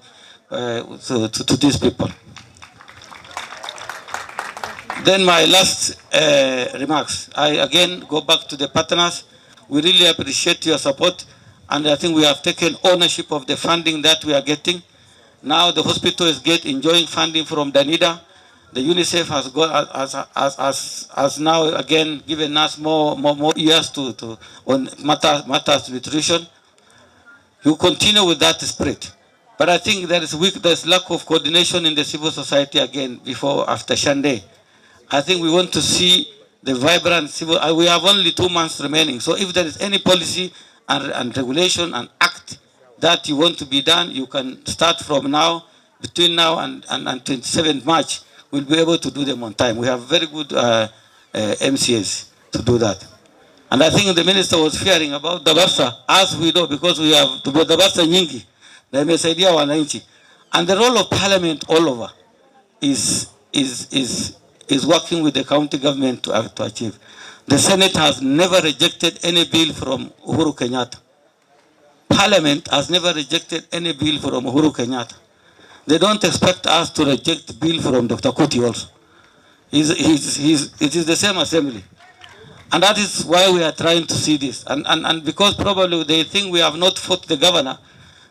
to these people. Then my last remarks. I again go back to the partners. We really appreciate your support, and I think we have taken ownership of the funding that we are getting. Now the hospital is enjoying funding from Danida. The UNICEF has now again given us more years on matters nutrition. You continue with that spirit, but I think there's lack of coordination in the civil society again after Shande. I think we want to see the vibrant civil. We have only 2 months remaining, so if there is any policy and regulation and act that you want to be done, you can start from now, between now and 27th March. We'll be able to do them on time. We have very good MCAs to do that. And I think the minister was fearing about Dabasa, as we know, because we have Dabasa nyingi, na imesaidia wananchi. And the role of parliament all over is working with the county government to achieve. The Senate has never rejected any bill from Uhuru Kenyatta. Parliament has never rejected any bill from Uhuru Kenyatta. They don't expect us to reject bill from Dr. Kuti also. It is the same assembly. And that is why we are trying to see this. And because probably they think we have not fought the governor.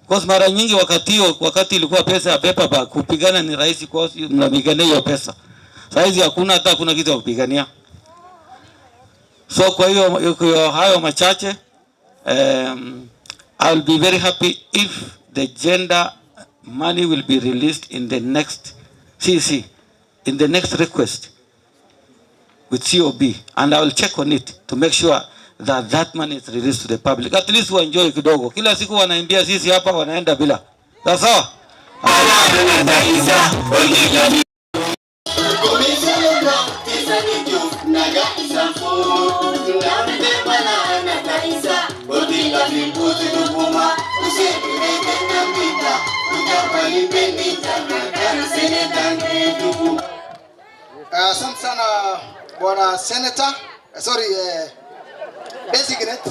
Because mara nyingi wakati ilikuwa pesa ya paper bag, kupigana ni rahisi kwa mnapigania hiyo pesa. Saizi hakuna kitu ya kupigania. So kwa hiyo hayo machache, I will be very happy if the gender money will be released in the next CC, in the next request with COB, and I will check on it to make sure that money is released to the public. At least we enjoy kidogo. Kila siku wanaimbia sisi hapa wanaenda bila. Sawa? Asante sana Bwana Senator, designate,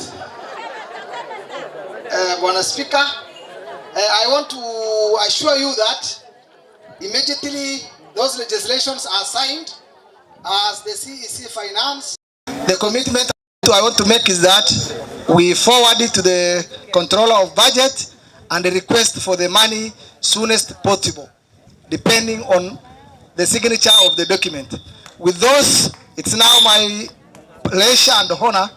Bwana Speaker. I want to assure you that immediately those legislations are signed as the CEC finance. The commitment I want to make is that we forward it to the controller of budget and the request for the money soonest possible, depending on the signature of the document. With those, it's now my pleasure and honor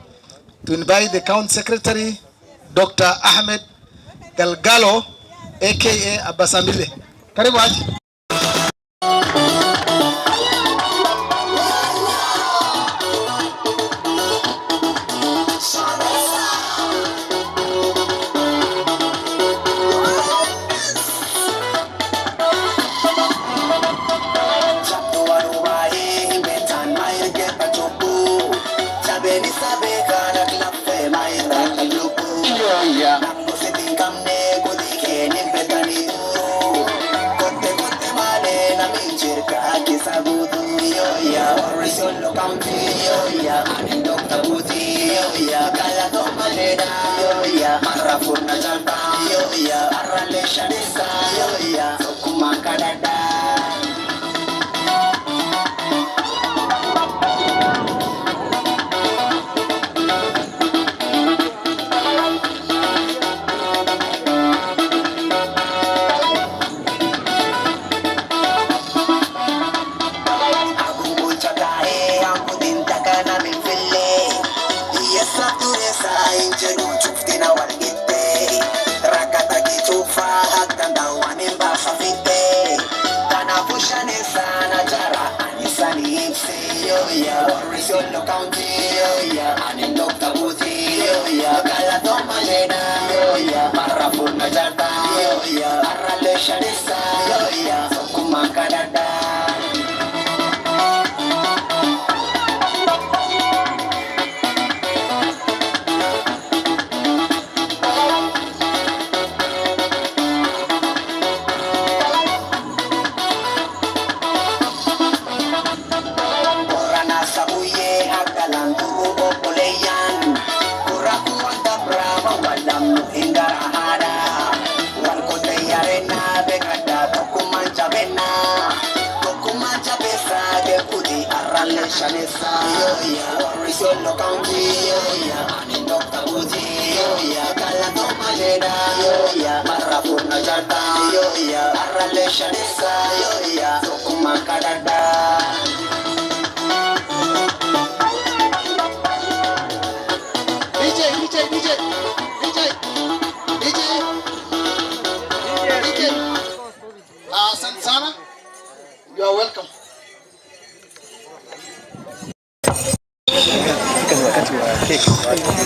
to invite the County Secretary, Dr. Ahmed Galgalo, aka Abasamile. Karibu aje. Isiolo County, and Dr. Kuti, Kala Tomaleda, Marafuna Janta, Aralesha Desa, Sokuma Kadada. jenu chuftina walgite rakata kitufa hakanda wanemba khafite tanafushane sana jara anisani yo ya Isiolo County ya anin Dr. Buti ya kala toma lena ya marafuna jata ya arale shanisa ya kumakadada. Shanesa yo Isiolo County yo anin Dr. Buti yo kala toma leda yo marafuna jata yo arale shanesa yo kumakadada. Asante sana. You are welcome.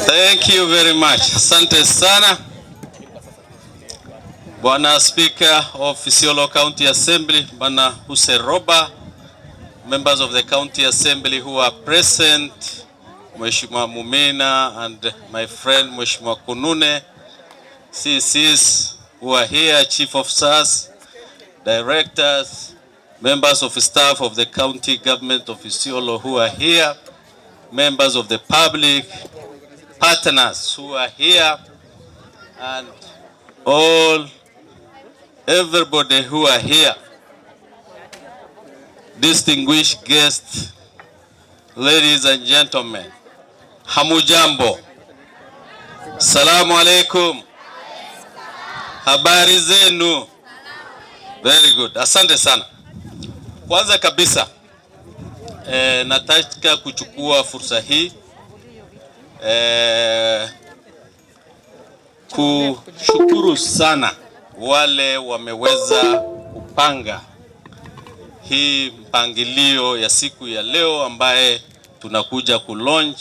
Thank you very much. Asante sana. Bwana Speaker of Isiolo County Assembly, Bwana Hussein Roba, members of the County Assembly who are present, Mheshimiwa Mumina and my friend Mheshimiwa Kunune, CCs who are here, Chief Officers, Directors, members of staff of the County Government of Isiolo who are here, members of the public, partners who are here, and everybody who are here, distinguished guests, ladies and gentlemen, hamujambo, salamu alaikum, habari zenu. Very good, asante sana. Kwanza kabisa nataka kuchukua fursa hii kushukuru sana wale wameweza kupanga hii mpangilio ya siku ya leo ambaye tunakuja ku-launch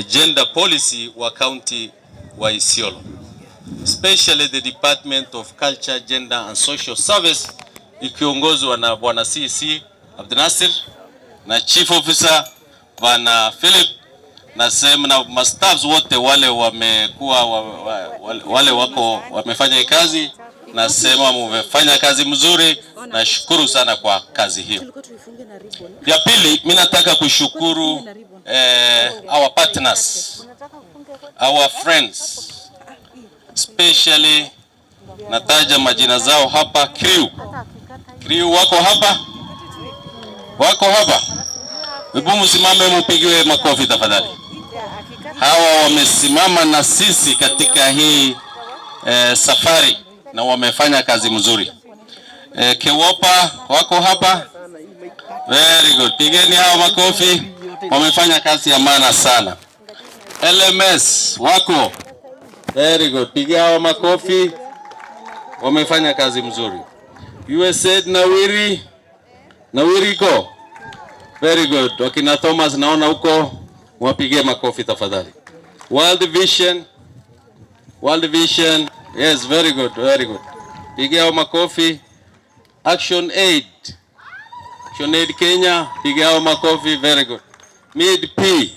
gender policy wa county wa Isiolo, especially the Department of Culture, Gender and Social Service ikiongozwa na Bwana CC Abdinasir na Chief Officer Bwana Philip na sema na mastaffs wote wale wamekuwa wale wako wamefanya kazi, na sema wamefanya kazi mzuri, na shukuru sana kwa kazi hiyo. Ya pili, mimi nataka kushukuru our partners, our friends, especially nataja majina zao hapa. Crew wako hapa, hebu msimame mpigiwe makofi tafadhali. Hawa wamesimama na sisi katika hii safari na wamefanya kazi mzuri. Kewopa wako hapa, very good, pigeni hawa makofi, wamefanya kazi ya maana sana. LMS wako, very good, pigia hawa makofi, wamefanya kazi mzuri. USAID Nawiri ko, very good, wakina Thomas naona huko, wapigie makofi tafadhali. World Vision, yes, very good, pigia hawa makofi. Action Aid Kenya, pigia hawa makofi, very good. Mid-P,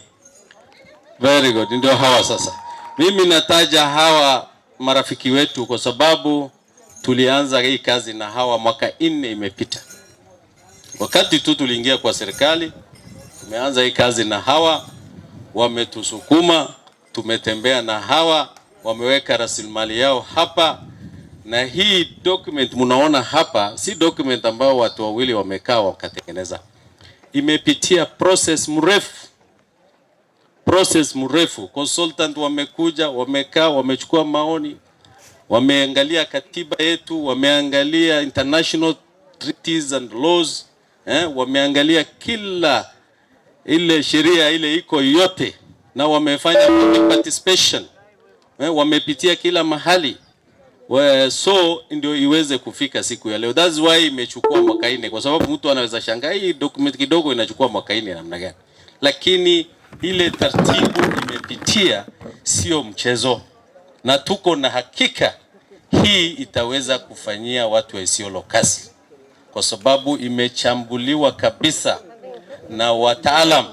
very good, ndio hawa sasa. Mimi nataja hawa marafiki wetu kwa sababu tulianza hii kazi na hawa mwaka 4 imepita. Wakati tu tuliingia kwa serikali, tumeanza hii kazi na hawa, wametusukuma, tumetembea na hawa, wameweka rasilimali yao hapa, na hii document mnaona hapa si document ambao watu wawili wamekaa wakatengeneza. Imepitia process mrefu. Consultant wamekuja, wamekaa, wamechukua maoni, wameangalia katiba yetu, wameangalia international treaties and laws, wameangalia kila ile sheria ile iko yote, na wamefanya participation wamepitia kila mahali. So ndio iweze kufika siku ya leo. That's why imechukua mwaka 4, kwa sababu mtu anaweza shangaa hii document kidogo inachukua mwaka 4 namna gani. Lakini ile taratibu imepitia sio mchezo, na tuko na hakika hii itaweza kufanyia watu wa Isiolo kazi, kwa sababu imechambuliwa kabisa na wataalam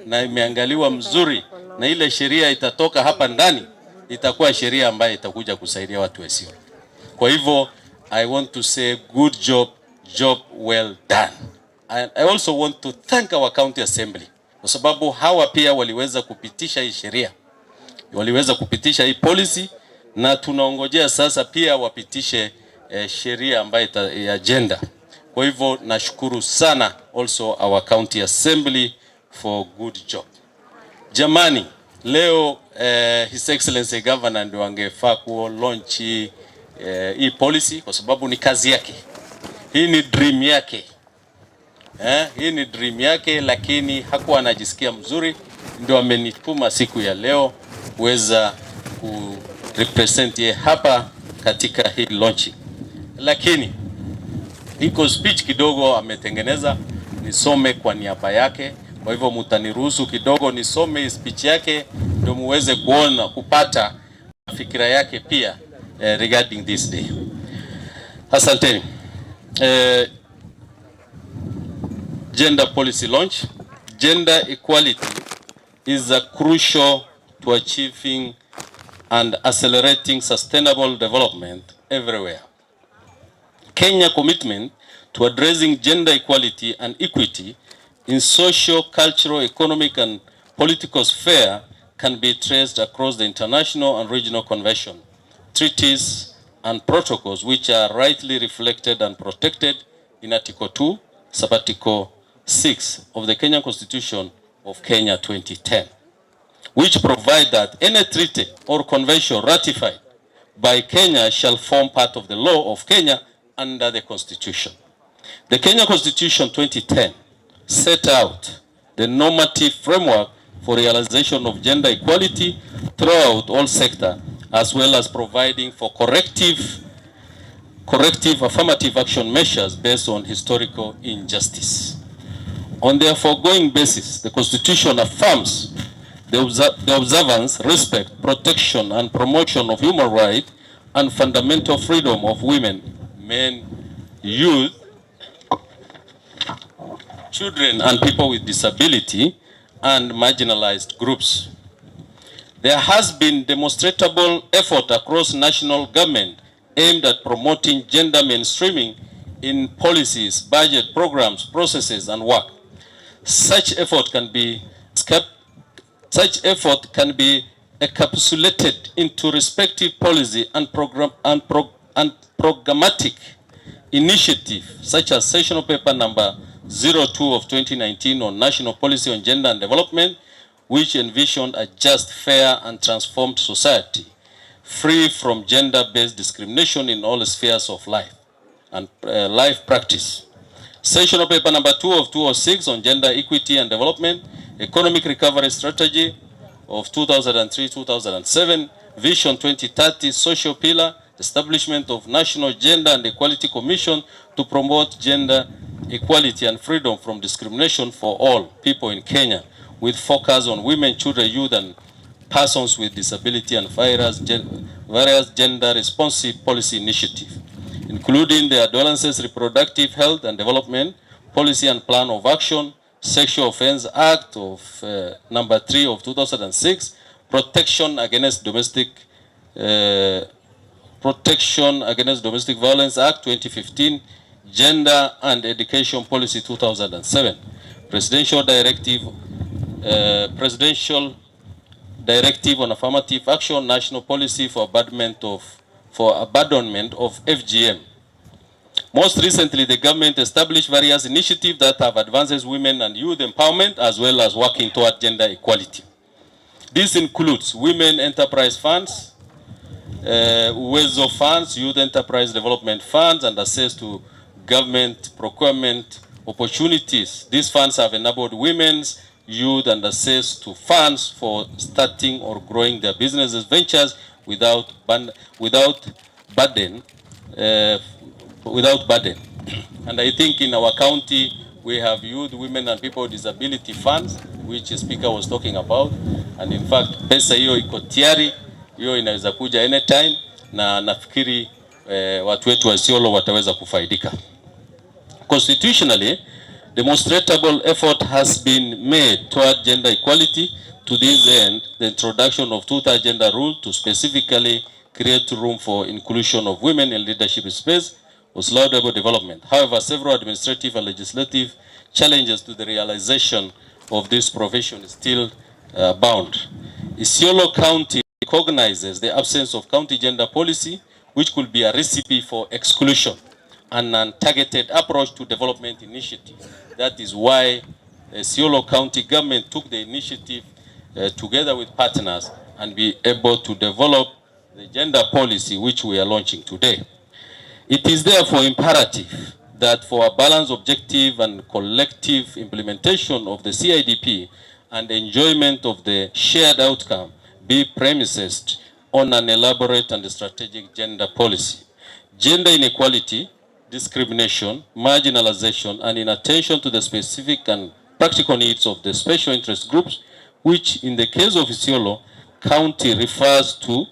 na imeangaliwa mzuri, na ile sheria itatoka hapa ndani itakuwa sheria ambayo itakuja kusaidia watu wa Isiolo. Kwa hivyo I want to say good job well done. And I also want to thank our county assembly, kwa sababu hawa pia waliweza kupitisha hii sheria, waliweza kupitisha hii policy, na tunaongojea sasa pia wapitishe sheria ambayo ya gender. Kwa hivyo nashukuru sana also our county assembly for good job. Jamani, leo His Excellency Governor ndio angefaa ku launch hii policy, kwa sababu ni kazi yake. Hii ni dream yake. Hii ni dream yake, lakini hakuwa anajisikia mzuri, ndio amenituma siku ya leo kuweza ku represent ye hapa katika hii launching. Lakini iko speech kidogo ametengeneza nisome kwa niaba yake. Kwa hivyo mtaniruhusu kidogo nisome speech yake ndio muweze kuona kupata fikira yake pia regarding this day. Asanteni. Gender policy launch. Gender equality is a crucial to achieving and accelerating sustainable development everywhere. Kenya commitment to addressing gender equality and equity in social, cultural, economic and political sphere can be traced across the international and regional convention, treaties and protocols which are rightly reflected and protected in Article 2, Sub-Article 6 of the Kenyan Constitution of Kenya 2010, which provide that any treaty or convention ratified by Kenya shall form part of the law of Kenya under the Constitution. The Kenya Constitution 2010 set out the normative framework for realization of gender equality throughout all sectors, as well as providing for corrective affirmative action measures based on historical injustice. On the foregoing basis, the Constitution affirms the observance, respect, protection, and promotion of human rights and fundamental freedom of women, men, youth, children, and people with disability and marginalized groups. There has been demonstrable effort across national government aimed at promoting gender mainstreaming in policies, budget, programs, processes, and work. Such effort can be encapsulated into respective policy and programmatic initiative, such as Sessional Paper number 02 of 2019 on National Policy on Gender and Development, which envisioned a just, fair, and transformed society, free from gender-based discrimination in all spheres of life and life practice. Sessional Paper number 2 of 2006 on Gender Equity and Development, Economic Recovery Strategy of 2003-2007, Vision 2030, Social Pillar, Establishment of National Gender and Equality Commission to promote gender equality and freedom from discrimination for all people in Kenya, with focus on women, children, youth, and persons with disability, and various gender responsive policy initiatives, including the Adolescents Reproductive Health and Development Policy and Plan of Action, Sexual Offense Act of number 3 of 2006, Protection Against Domestic Violence Act 2015, Gender and Education Policy 2007, Presidential Directive on Affirmative Action, National Policy for abandonment of FGM. Most recently, the government established various initiatives that have advanced women and youth empowerment, as well as working toward gender equality. This includes Women Enterprise Funds, Uwezo Funds, Youth Enterprise Development Funds, and access to government procurement opportunities. These funds have enabled women's, youth and access to funds for starting or growing their businesses ventures without burden. And I think in our county we have youth, women and people with disability funds, which the speaker was talking about. And in fact, pesa hiyo iko tayari, hiyo inaweza kuja anytime, na nafikiri watu wetu wa Isiolo wataweza kufaidika. Constitutionally, demonstrable effort has been made toward gender equality. To this end, the introduction of two-thirds gender rule to specifically create room for inclusion of women in leadership space was laudable development. However, several administrative and legislative challenges to the realization of this provision is still bound. Isiolo County recognizes the absence of county gender policy, which could be a recipe for exclusion and a targeted approach to development initiative. That is why Isiolo County government took the initiative together with partners and be able to develop the gender policy which we are launching today. It is therefore imperative that for a balanced, objective and collective implementation of the CIDP and enjoyment of the shared outcome be premised on an elaborate and strategic gender policy. Gender inequality, discrimination, marginalization, and inattention to the specific and practical needs of the special interest groups, which in the case of Isiolo County refers to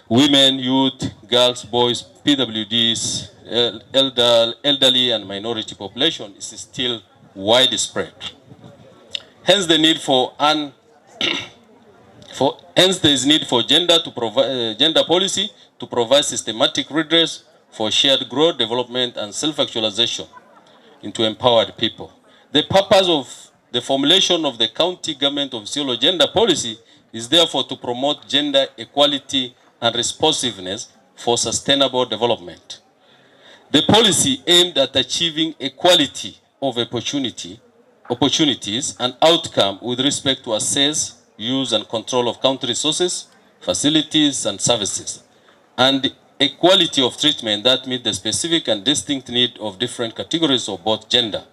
women, youth, girls, boys, PWDs, elderly and minority population, is still widespread. Hence the need for there is need for gender policy to provide systematic redress for shared growth, development, and self-actualization into empowered people. The purpose of the formulation of the county government of Isiolo gender policy is therefore to promote gender equality and responsiveness for sustainable development. The policy aimed at achieving equality of opportunities and outcome with respect to access, use, and control of county resources, facilities, and services, and equality of treatment that meet the specific and distinct need of different categories of both gender.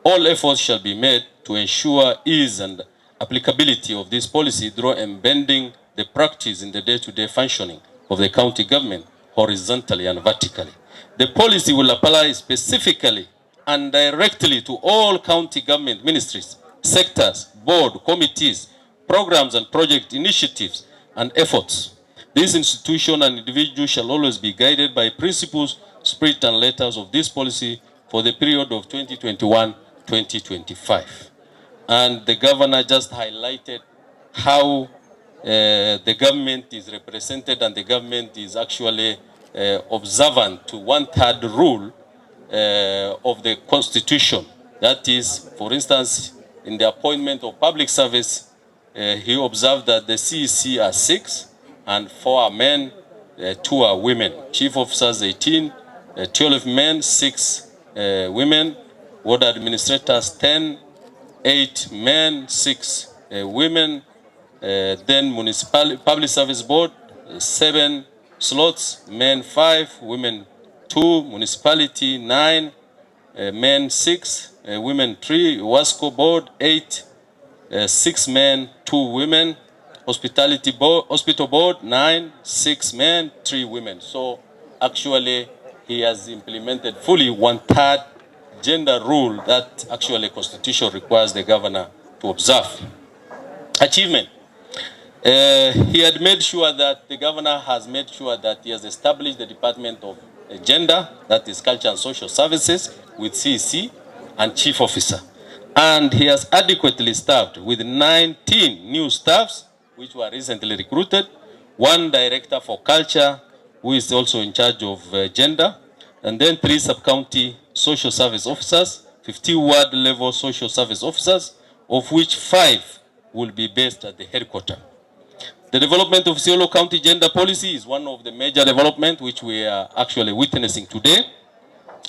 All efforts shall be made to ensure ease and applicability of this policy through embedding the practice in the day-to-day functioning of the county government horizontally and vertically. The policy will apply specifically and directly to all county government ministries, sectors, board, committees, programs and project initiatives and efforts. This institution and individual shall always be guided by principles, spirit and letters of this policy for the period of 2021-2025. And the governor just highlighted how the government is represented, and the government is actually observant to one-third rule of the Constitution. That is, for instance, in the appointment of public service, he observed that the CEC are 6 and 4 are men, 2 are women. Chief officers 18, 12 men, 6 women. Ward administrators 10, 8 men, 6 women. Then municipal public service board 7 slots, men 5, women 2, municipality 9, men 6, women 3, Wasco board 8, 6 men, 2 women, hospital board 9, 6 men, 3 women. So actually he has implemented fully one-third gender rule that actually Constitution requires the governor to observe. Achievement. He had made sure that the governor has made sure that he has established the Department of Gender, that is Culture and Social Services, with CEC and Chief Officer. And he has adequately staffed with 19 new staffs, which were recently recruited, 1 director for culture, who is also in charge of gender, and then 3 sub-county social service officers, 50 ward level social service officers, of which 5 will be based at the headquarters. The development of Isiolo County Gender Policy is one of the major developments which we are actually witnessing today.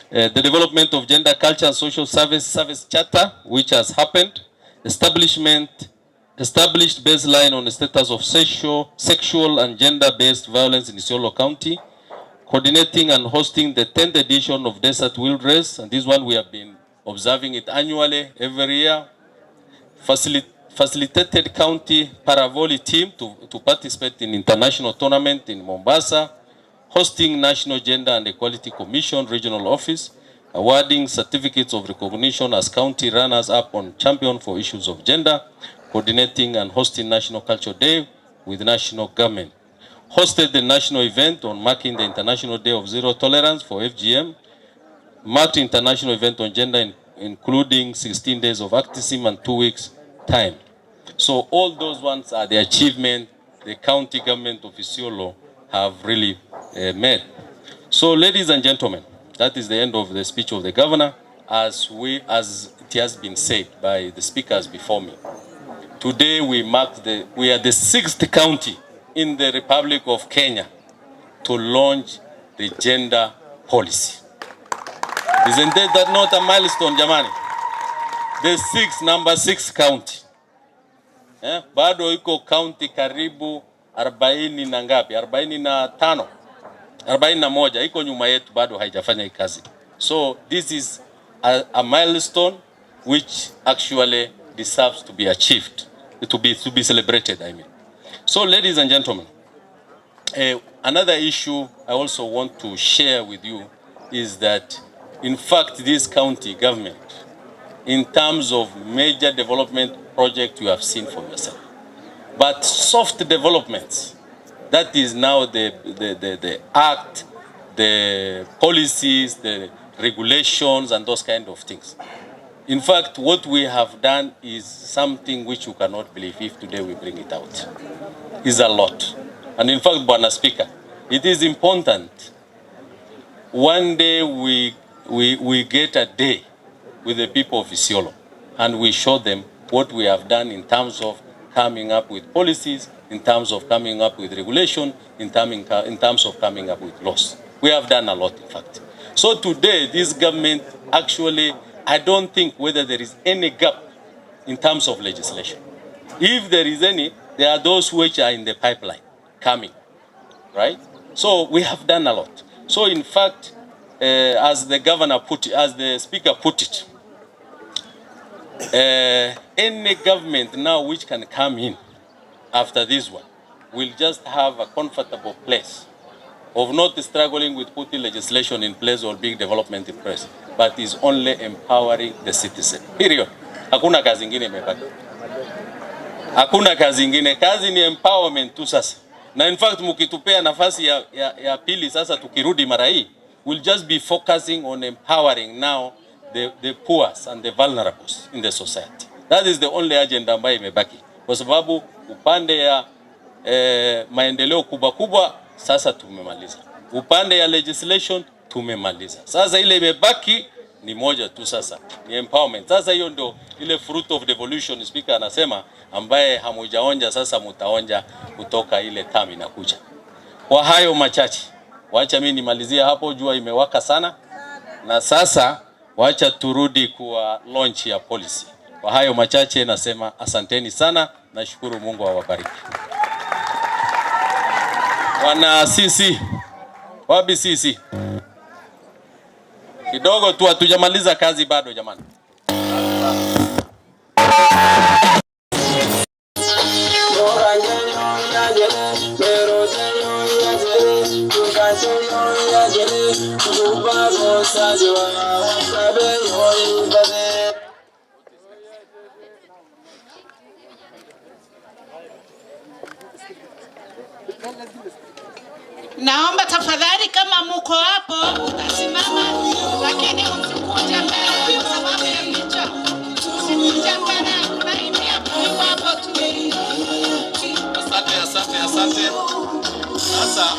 The development of Gender, Culture and Social Service Charter, which has happened. Established baseline on the status of sexual and gender-based violence in Isiolo County. Coordinating and hosting the 10th edition of Desert Wheel Race, and this one we have been observing it annually every year. facilitated county para-volley team to participate in international tournament in Mombasa, hosting National Gender and Equality Commission Regional Office, awarding certificates of recognition as county runners-up on champion for issues of gender, coordinating and hosting National Culture Day with national government. Hosted the national event on marking the International Day of Zero Tolerance for FGM, marked international event on gender including 16 days of activism and 2 weeks time. So all those ones are the achievement the county government of Isiolo have really made. So ladies and gentlemen, that is the end of the speech of the governor. As it has been said by the speakers before me, today we are the 6th county in the Republic of Kenya to launch the gender policy. Isn't that not a milestone, jamani? The number 6 county. Bado iko county karibu 40 na ngapi? 45, 41 iko nyuma yetu, bado haijafanya hii kazi. So this is a milestone which actually deserves to be achieved, to be celebrated, I mean. So ladies and gentlemen, another issue I also want to share with you is that in fact this county government, in terms of major development project you have seen for yourself, but soft developments, that is now the act, the policies, the regulations and those kind of things. In fact, what we have done is something which you cannot believe if today we bring it out. It's a lot. And in fact, Bwana Speaker, it is important one day we get a day with the people of Isiolo and we show them what we have done in terms of coming up with policies, in terms of coming up with regulation, in terms of coming up with laws. We have done a lot, in fact. So today, this government actually, I don't think whether there is any gap in terms of legislation. If there is any, there are those which are in the pipeline coming, right? So we have done a lot. So in fact, as the governor put it, as the speaker put it, any government now which can come in after this one will just have a comfortable place of not struggling with putting legislation in place or big development in place, but is only empowering the citizen. Period. Hakuna kazi ingine imebaki. Hakuna kazi ingine. Kazi ni empowerment tu sasa. Na in fact mukitupea nafasi ya pili sasa tukirudi mara hii, we'll just be focusing on empowering now the poor and the vulnerables in the society. That is the only agenda ambayo imebaki. Kwa sababu upande ya maendeleo kubwa sasa tumemaliza. Upande ya legislation tumemaliza. Sasa ile imebaki ni moja tu sasa, ni empowerment. Sasa hiyo ndio ile fruit of devolution speaker anasema, ambaye hamujaonja sasa mutaonja kutoka ile term inakuja. Kwa hayo machache, wacha mimi nimalizie hapo, jua imewaka sana. Na sasa wacha turudi kwa launch ya policy. Kwa hayo machache nasema asanteni sana, nashukuru, Mungu awabariki. Wana sisi wapi sisi? Kidogo tu, hatujamaliza kazi bado jamani. Naomba tafadhali kama muko hapo utasimama, lakini usikuje mbele kwa sababu ya picha. Usikuje mbele, unaingia kwa hapo tu. Asante. Sasa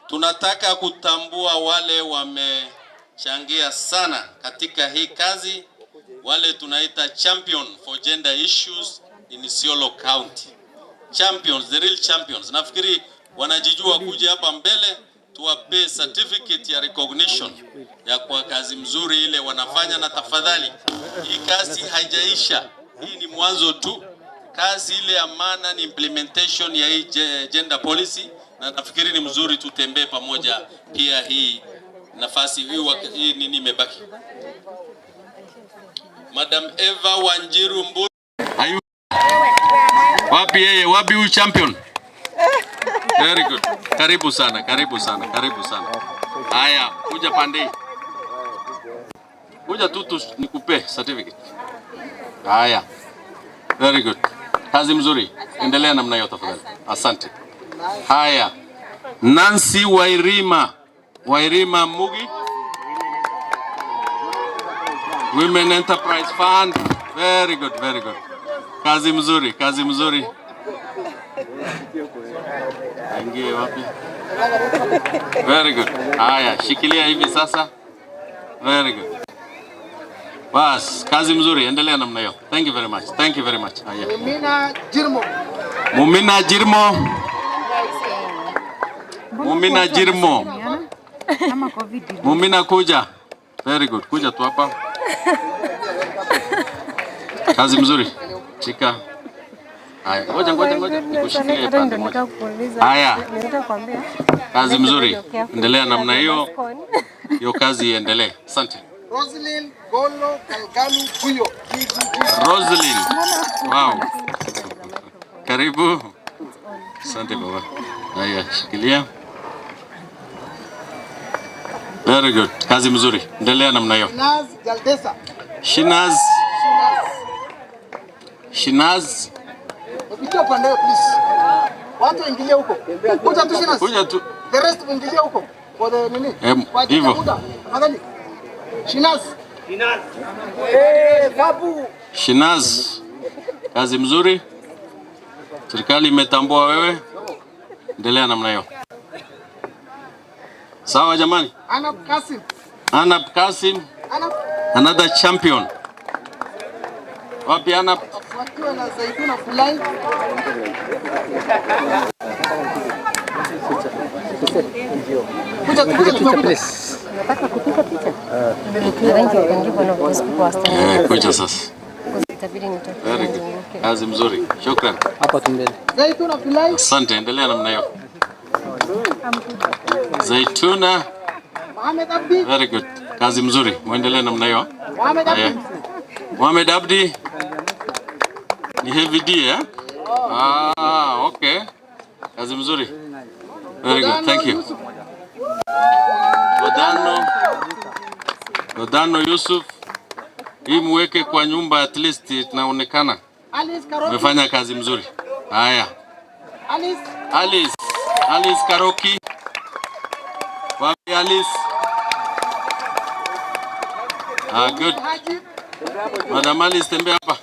tunataka kutambua wale wamechangia sana katika hii kazi, wale tunaita champion for gender issues in Isiolo County. Champions, the real champions. Nafikiri wanajijua kuja hapa mbele tuwape certificate ya recognition ya kwa kazi mzuri ile wanafanya, na tafadhali, hii kazi haijaisha. Hii ni mwanzo tu. Kazi ile ya maana ni implementation ya hii gender policy, na nafikiri ni mzuri tutembee pamoja pia. Hii nafasi hii nini imebaki. Madam Eva Wanjiru Mburu. Wapi yeye? Wapi huyu champion? Very good. Karibu sana, karibu sana, karibu sana. Haya, kuja pande. Kuja tu nikupe certificate. Haya. Very good. Kazi mzuri. Endelea namna hiyo tafadhali. Asante. Haya. Nancy Wairima. Wairima Mugi. Women Enterprise Fund. Very good, very good. Kazi mzuri, kazi mzuri. Aingie wapi? Very good. Haya, shikilia hivi sasa. Very good. Bas, kazi mzuri, endelea namna hiyo. Thank you very much. Thank you very much. Haya. Mumina Jirmo. Mumina Jirmo. Mumina Jirmo. Mumina kuja. Very good. Kuja tu hapa. Kazi mzuri. Chika. Haya, ngoja. Nikushikilie pande moja. Haya. Kazi mzuri. Endelea namna hiyo. Hiyo kazi iendelee. Asante. Roslyn Golo Kalgalu Kuyo. Roslyn. Wow. Karibu. Asante baba. Haya, shikilia. Very good. Kazi mzuri. Endelea namna hiyo. Shinaz Jaldesa. Shinaz. Upitie upande please. Watu waingilie huko. Kuja tu Shinaz. Kuja tu. The rest waingilie huko. Kwa nini? Hivyo. Afadhali. Shinaz. Babu. Shinaz. Kazi mzuri. Serikali imetambua wewe. Endelea namna hiyo. Sawa jamani. Anab Kasim. Another champion. Wapi Anab? Wakiwa na Zaituna Fulai. Kuja please. Nataka kupiga picha. Kuja sasa. Very good. Kazi mzuri. Shukran. Hapa tumbele. Zaituna Fulai. Asante, endelea namna hiyo. Zaituna. Mohamed Abdi. Very good. Kazi mzuri. Muendelee namna hiyo. Mohamed Abdi. Mohamed Abdi. Ni heavy D, eh? Okay. Kazi mzuri. Very good. Thank you. Godano Yusuf. Hii muweke kwa nyumba at least tunaonekana. Umefanya kazi mzuri. Haya. Alice Karoki. Wapi Alice? Good. Madam Alice, tembea hapa.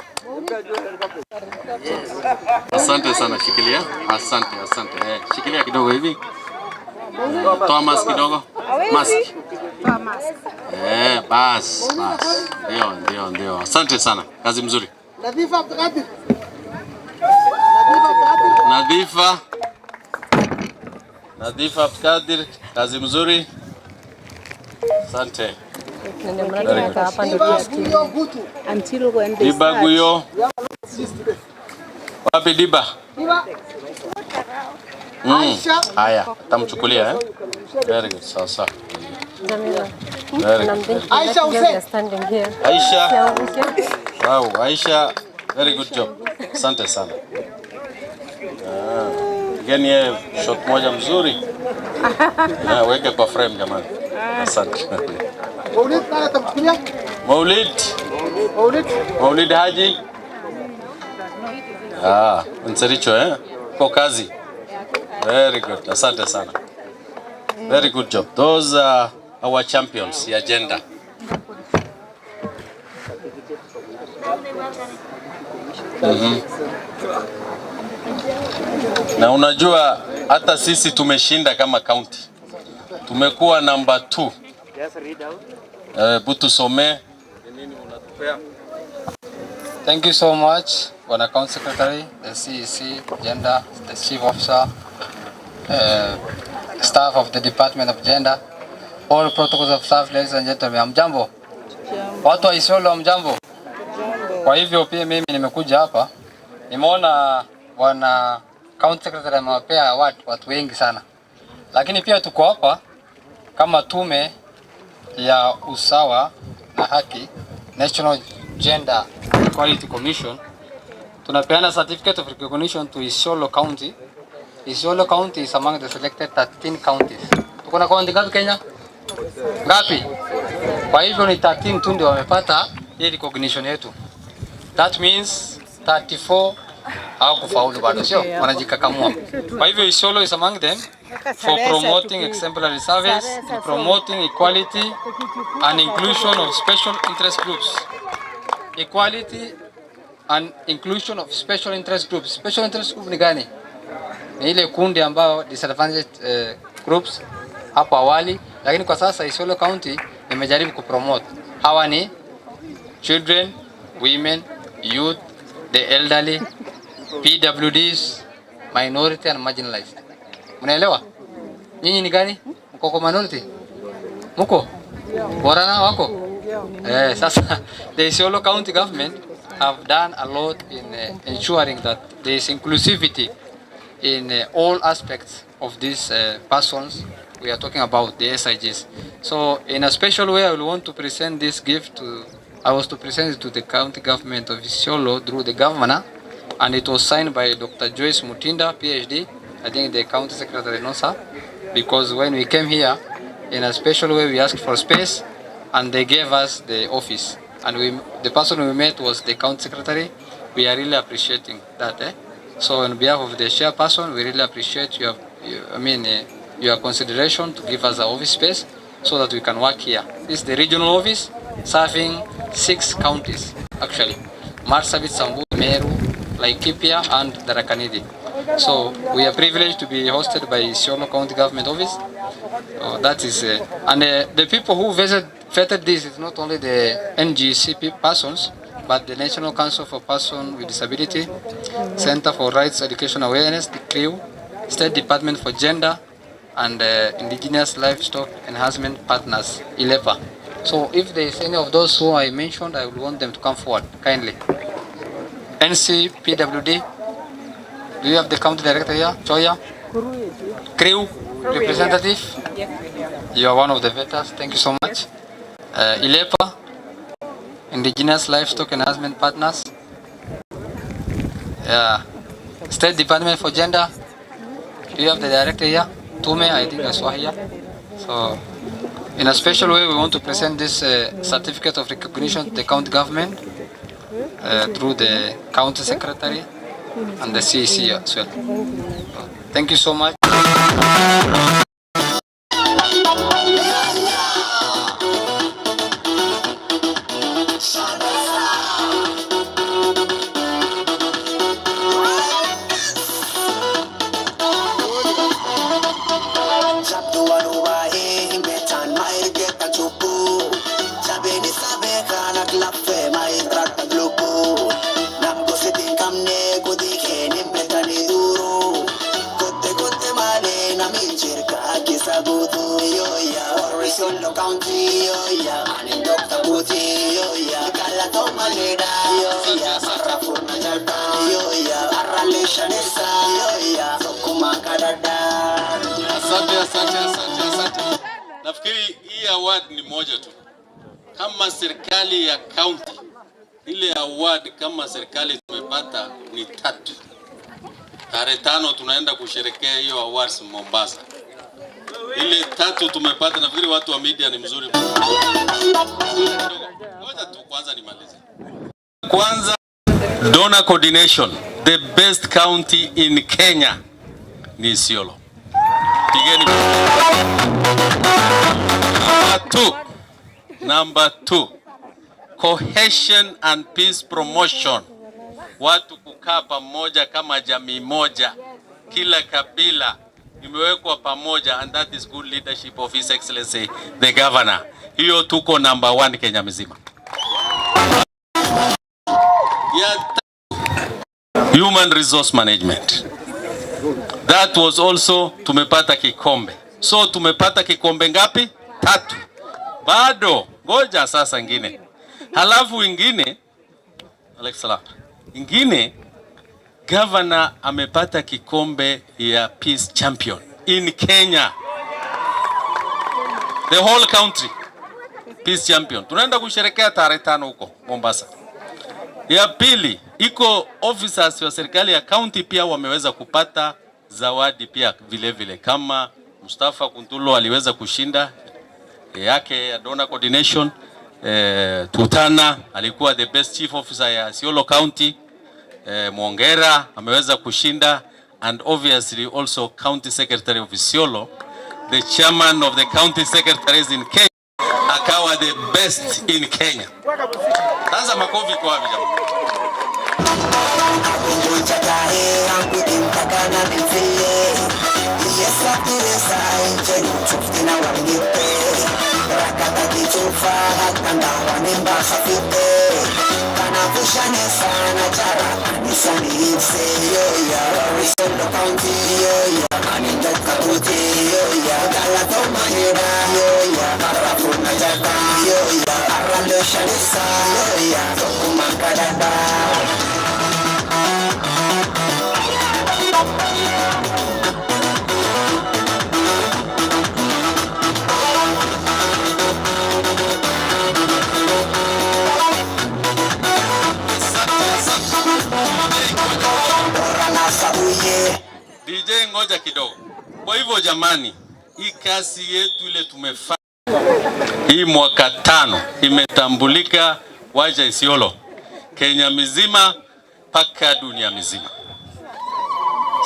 Asante sana, shikilia. Asante. Shikilia kidogo hivi. Toa mask kidogo. Mask. Bas. Ndio. Asante sana. Kazi mzuri. Nadhifa Abdikadir, kazi mzuri. Asante. Diba Guyo. Wapi Diba? Haya, tamchukulia eh? Very good. Sawa. Very good. Aisha. Wow, Aisha. Very good job. Asante sana. Geni ye shot moja mzuri. Weke kwa frame jamani. Asante. Maulid Haji. Nsericho eh? Kwa kazi. Very good. Asante sana. Very good job. Those are our champions ya gender. Na unajua hata sisi tumeshinda kama county. Tumekuwa number 2. Butu some. Thank you so much, Bwana County Secretary, the CEC, Gender, the Chief Officer, staff of the Department of Gender, all protocols of staff, ladies and gentlemen. Amjambo. Watu wa Isiolo amjambo. Kwa hivyo pia mimi nimekuja hapa. Nimeona Bwana County Secretary amewapea watu wengi sana. Lakini pia tuko hapa kama tume ya usawa na haki, National Gender Equality Commission, tunapeana certificate of recognition to Isiolo County. Isiolo County is among the selected 13 counties. Tuko na kaunti ngapi Kenya? Ngapi? Kwa hivyo ni 13 tu ndio wamepata hii recognition yetu. That means 34 hawakufaulu bado, sio? Wanajikakamua. Kwa hivyo Isiolo is among them for promoting exemplary service, promoting equality and inclusion of special interest groups. Equality and inclusion of special interest groups. Special interest group ni gani? Ni ile kundi ambao disadvantaged groups hapo awali, lakini kwa sasa Isiolo County imejaribu kupromote. Hawa ni children, women, youth, the elderly, PWDs, minority and marginalized. Unaelewa? Nyinyi ni gani? Mko kwa minority? Mko? Warana wako? Sasa the Isiolo County government have done a lot in ensuring that there is inclusivity in all aspects of these persons we are talking about, the SIGs. So in a special way, I will want to present this gift I was to present it to the county government of Isiolo through the governor, and it was signed by Dr. Joyce Mutinda, PhD. I think the county secretary knows her, because when we came here, in a special way, we asked for space, and they gave us the office. And the person we met was the county secretary. We are really appreciating that. So on behalf of the chairperson, we really appreciate your consideration to give us the office space so that we can work here. This is the regional office serving 6 counties, actually. Marsabit, Samburu, Meru, Laikipia, and Tharaka-Nithi. So we are privileged to be hosted by Isiolo County Government Office. That is, the people who vetted this is not only the NGCP persons, but the National Council for Persons with Disability, Center for Rights Education Awareness, the CREW, State Department for Gender, and Indigenous Livestock Enhancement Partners, ILEPA. So if there is any of those who I mentioned, I would want them to come forward, kindly. NCPWD, do you have the county director here? Choya? CREW representative? You are one of the veterans, thank you so much. ILEPA, Indigenous Livestock Enhancement Partners. State Department for Gender, do you have the director here? Tume, I think I saw here. So, in a special way, we want to present this certificate of recognition to the county government through the county secretary and the CEC as well. Thank you so much. Isiolo County, and Dr. Buti, Kala Tomaleda, Sarafurna Jalta, Arralation Esa, Sokuma Kadada. Asante. Nafikiri hii award ni moja tu. Kama serikali ya county, ile award kama serikali tumepata ni 3. Tarehe 5 tunaenda kusherehekea hiyo awards Mombasa. Ile 3 tumepata, nafikiri watu wa media ni mzuri. Ngoja tu kwanza nimalize. Kwanza, donor coordination, the best county in Kenya ni Isiolo. Pigeni. Number 2, cohesion and peace promotion. Watu kukaa pamoja kama jamii moja, kila kabila imewekwa pamoja, and that is good leadership of His Excellency the Governor. Hiyo tuko number 1 Kenya mzima. Human resource management. That was also tumepata kikombe. So tumepata kikombe ngapi? 3. Bado ngoja sasa ingine. Halafu ingine ingine Governor amepata kikombe ya Peace Champion in Kenya. The whole country Peace Champion. Tunaenda kusherehekea tarehe 5 huko Mombasa. Ya pili, iko officers wa serikali ya county pia wameweza kupata zawadi pia vile vile, kama Mustafa Kuntulo aliweza kushinda yake ya donor coordination. Tutana alikuwa the best chief officer ya Isiolo County. Mwongera ameweza kushinda, and obviously also county secretary of Isiolo, the chairman of the county secretaries in Kenya, akawa the best in Kenya. Sasa makofi kwa vijana. DJ ngoja kidogo. Kwa hivyo jamani, hii kazi yetu ile tumefanya hii mwaka 5 imetambulika waja Isiolo, Kenya mizima paka dunia mizima.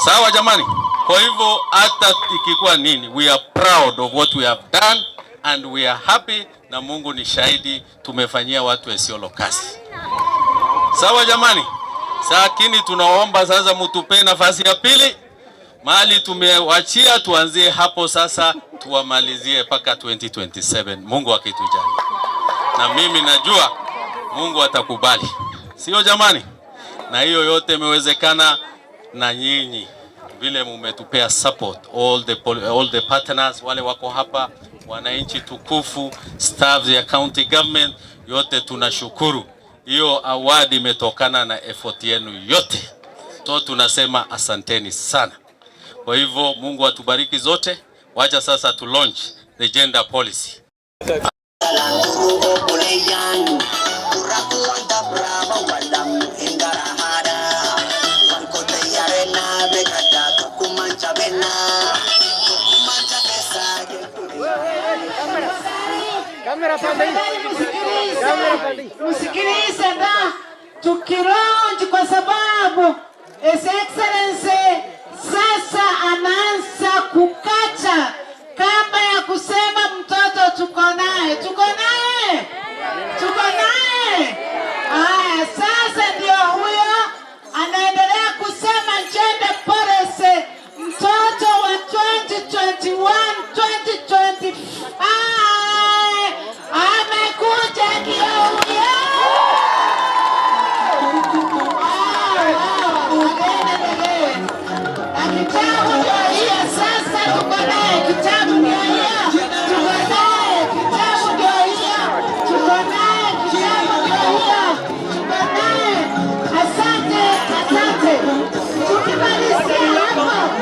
Sawa jamani? Kwa hivyo hata ikikuwa nini, we are proud of what we have done and we are happy, na Mungu ni shahidi tumefanyia watu wa Isiolo kazi. Sawa jamani? Lakini tunaomba sasa mtupe nafasi ya pili. Mali tumewachia tuanzie hapo sasa, tuwamalizie paka 2027 Mungu akitujali. Na mimi najua Mungu atakubali. Sio jamani? Na hiyo yote imewezekana na nyinyi vile mumetupea support, all the partners wale wako hapa, wananchi tukufu, staff ya county government, yote tunashukuru. Hiyo award imetokana na effort yenu yote. So tunasema asanteni sana. Kwa hivyo Mungu atubariki zote. Wacha sasa tu launch the gender policy. Msikilize na tukilaunch kwa sababu His Excellency sasa anaanza kukata kamba ya kusema mtoto tuko naye. Haya, sasa ndio huyo anaendelea kusema gender policy, mtoto wa 2021 2025 amekuja ndio huyo. Kitabu ndio hiyo sasa, tuko naye. Kitabu ndio hiyo, tuko naye. Kitabu ndio hiyo, tuko naye. Kitabu ndio hiyo, tuko naye. Asante. Tukimalizia hapo, bado.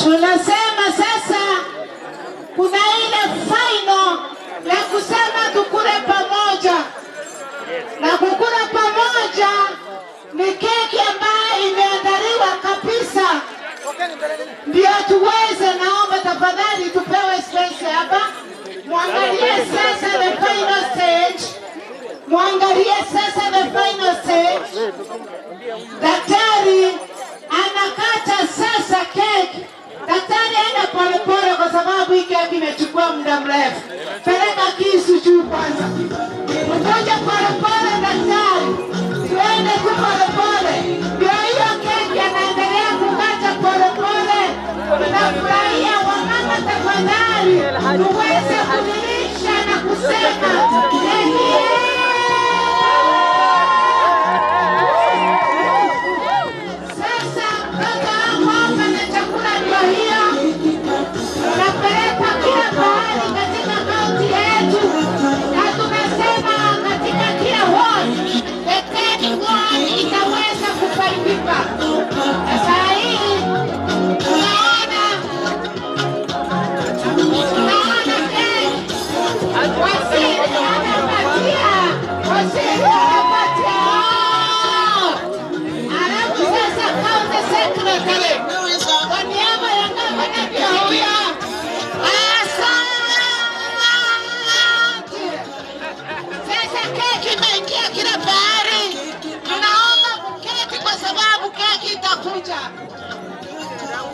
Tunasema sasa kuna ile final ya kusema tukule pamoja. Na kukula pamoja ni keki ambayo imeandaliwa kabisa. Ndio tuweze, naomba tafadhali tupewe space hapa. Muangalie sasa the final stage. Daktari tunakata sasa keki. Daktari, enda polepole kwa sababu hii keki imechukua muda mrefu. Peleka kisu juu kwanza. Ngoja polepole daktari. Tuende tu polepole. Ndio hiyo keki anaendelea kukata polepole. Tunafurahia wamama, tafadhali tuweze kudirisha na kusema sasa mtoto wangu hapa na chakula ndio hiyo. Tunapeleka kila mahali katika kaunti yetu, na tunasema katika kila ward, leteni ward itaweza kufaidika. Sasa hii tunaona waziri anapatia. Alafu sasa county secretary kwa niaba ya gavana ndio huyo. Asante. Sasa keki imeingia kila pahali. Tunaomba kuketi kwa sababu keki itakuja.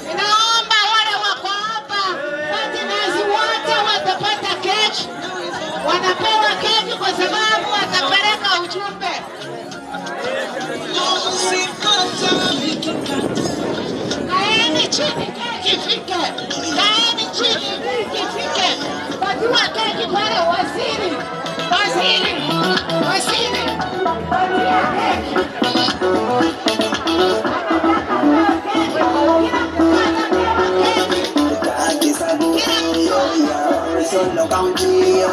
Ninaomba wale wako hapa watinazi wote watapata keki. Wanapewa keki kwa sababu watapeleka ujumbe. Kaeni chini keki ifike. Kaeni chini keki ifike. Patiwa keki pale waziri. Waziri. Waziri. Patia keki. Isiolo County,